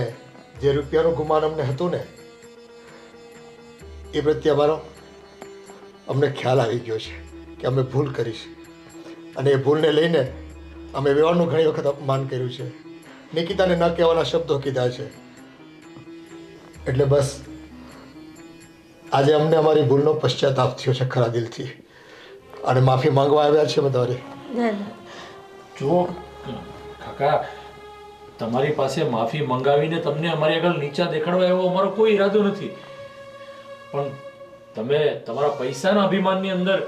જે રૂપિયાનું ગુમાન અમને હતું ને એ પ્રત્યે અમને ખ્યાલ આવી ગયો છે કે અમે ભૂલ કરી છે અને એ ભૂલને લઈને અમે વેવાણનું ઘણી વખત અપમાન કર્યું છે, નિકિતાને ન કહેવાના શબ્દો કીધા છે. એટલે બસ આજે અમને અમારી ભૂલનો પશ્ચાતાપ થયો છે ખરા દિલથી અને માફી માંગવા આવ્યા છે અમે તમારી. ના ના જુઓ કાકા, તમારી પાસે માફી મંગાવીને તમને અમારી આગળ નીચા દેખાડવા એવો અમારો કોઈ ઈરાદો નથી, પણ તમે તમારા પૈસાના અભિમાનની અંદર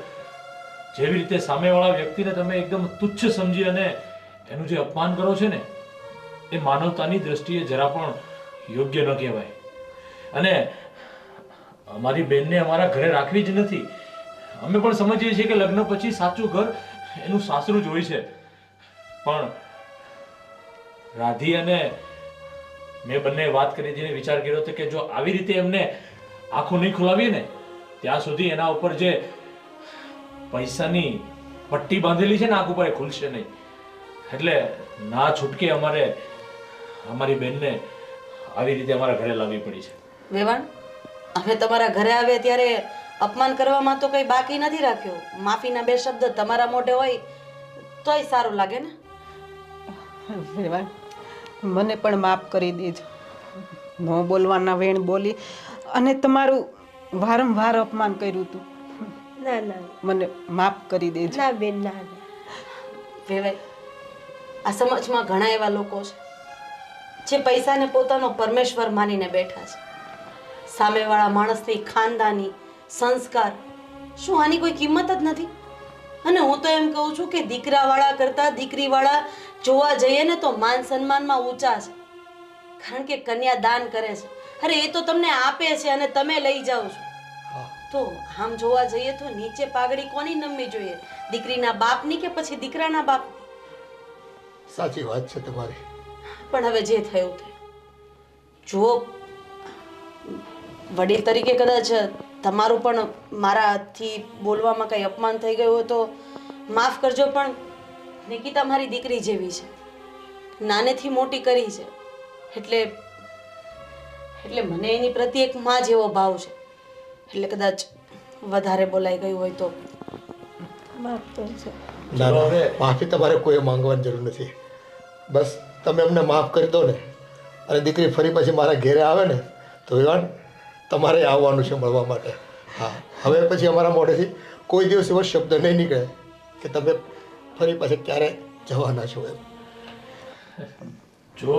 જેવી રીતે સામેવાળા વ્યક્તિને તમે એકદમ તુચ્છ સમજી અને એનું જે અપમાન કરો છો ને એ માનવતાની દ્રષ્ટિએ જરા પણ યોગ્ય ન કહેવાય. અને અમારી બેનને અમારા ઘરે રાખવી જ નથી. અમે પણ સમજીએ છીએ કે લગ્ન પછી સાચું ઘર એનું સાસરું જ હોય છે, પણ રાધી અને મેં બંને વાત કરી હતી, વિચાર કર્યો હતો કે જો આવી રીતે એમને આંખો નહીં ખોલાવીએ ને ત્યાં સુધી એના ઉપર જે પૈસાની પટ્ટી બાંધેલી છે ને આંખ ઉપર એ ખુલશે નહીં. એટલે ના છૂટકે અમારે અમારી બેનને આવી રીતે અમારા ઘરે લાવવી પડી છે. વેવાણ, અમે તમારા ઘરે આવ્યા ત્યારે અપમાન કરવામાં તો કંઈ બાકી નથી રાખ્યું. માફીના બે શબ્દ તમારા મોઢે હોય તોય સારું લાગે ને. વેવાણ, મને પણ માફ કરી દેજો. ન બોલવાના વેણ બોલી અને તમારું વારંવાર અપમાન કર્યું હતું. ના ના મને માફ કરી દેજો. ના બેન ના ના વેવાઈ, આ સમાજમાં ઘણા એવા લોકો છે જે પૈસાને પોતાનો પરમેશ્વર માનીને બેઠા છે. સામેવાળા માણસની ખાનદાની સંસ્કાર શું આની કોઈ કિંમત જ નથી? અને હું તો એમ કહું છું કે દીકરાવાળા કરતાં દીકરીવાળા જોવા જઈએ ને તો માન સન્માનમાં ઊંચા છે, કારણ કે કન્યા દાન કરે છે. અરે એ તો તમને આપે છે અને તમે લઈ જાઓ છો. તો આમ જોવા જઈએ તો નીચે પાઘડી કોની નમવી જોઈએ, દીકરીના બાપની કે પછી દીકરાના બાપ? સાચી વાત છે તમારી. પણ હવે જે થયું થયું. જુઓ, વડીલ તરીકે કદાચ તમારું પણ મારાથી બોલવામાં કંઈ અપમાન થઈ ગયું હોય તો માફ કરજો, પણ નિકિતા મારી દીકરી જેવી છે, નાનેથી મોટી કરી છે, એટલે મને એની પ્રત્યે એક માં જેવો ભાવ છે. એટલે કદાચ વધારે બોલાઈ ગયું હોય તો માફ કરજો. ના ના, માફી તમારે કોઈ માંગવાની જરૂર નથી. બસ તમે અમને માફ કરી દો ને અને દીકરી ફરી પછી મારા ઘેરે આવે ને તો વેવાણ તમારે આવવાનું છે મળવા માટે. હા, હવે પછી અમારા મોઢેથી કોઈ દિવસ એવો શબ્દ નહીં નીકળે કે તમે ફરી પાછા ક્યારે જવાના છો એમ. જો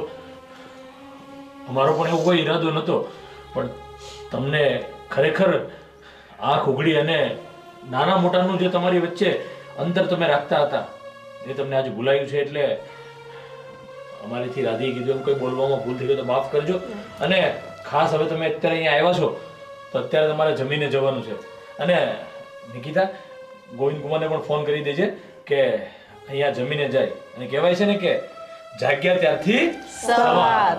અમારો પણ એવો કોઈ ઈરાદો નહોતો, પણ તમને ખરેખર આંખ ઉઘડી અને નાના મોટાનું જે તમારી વચ્ચે અંતર તમે રાખતા હતા એ તમને આજે ભૂલાયું છે. એટલે અમારીથી રાધીએ કીધું એમ કોઈ બોલવામાં ભૂલ થઈ ગઈ તો માફ કરજો. અને ખાસ હવે તમે અત્યારે અહીંયા આવ્યા છો તો અત્યારે તમારે જમીને જવાનું છે. અને નિકિતા, ગોવિંદ કુમારને પણ ફોન કરી દેજે કે અહીંયા જમીને જાય. અને કહેવાય છે ને કે જાગ્યા ત્યારથી સવાર.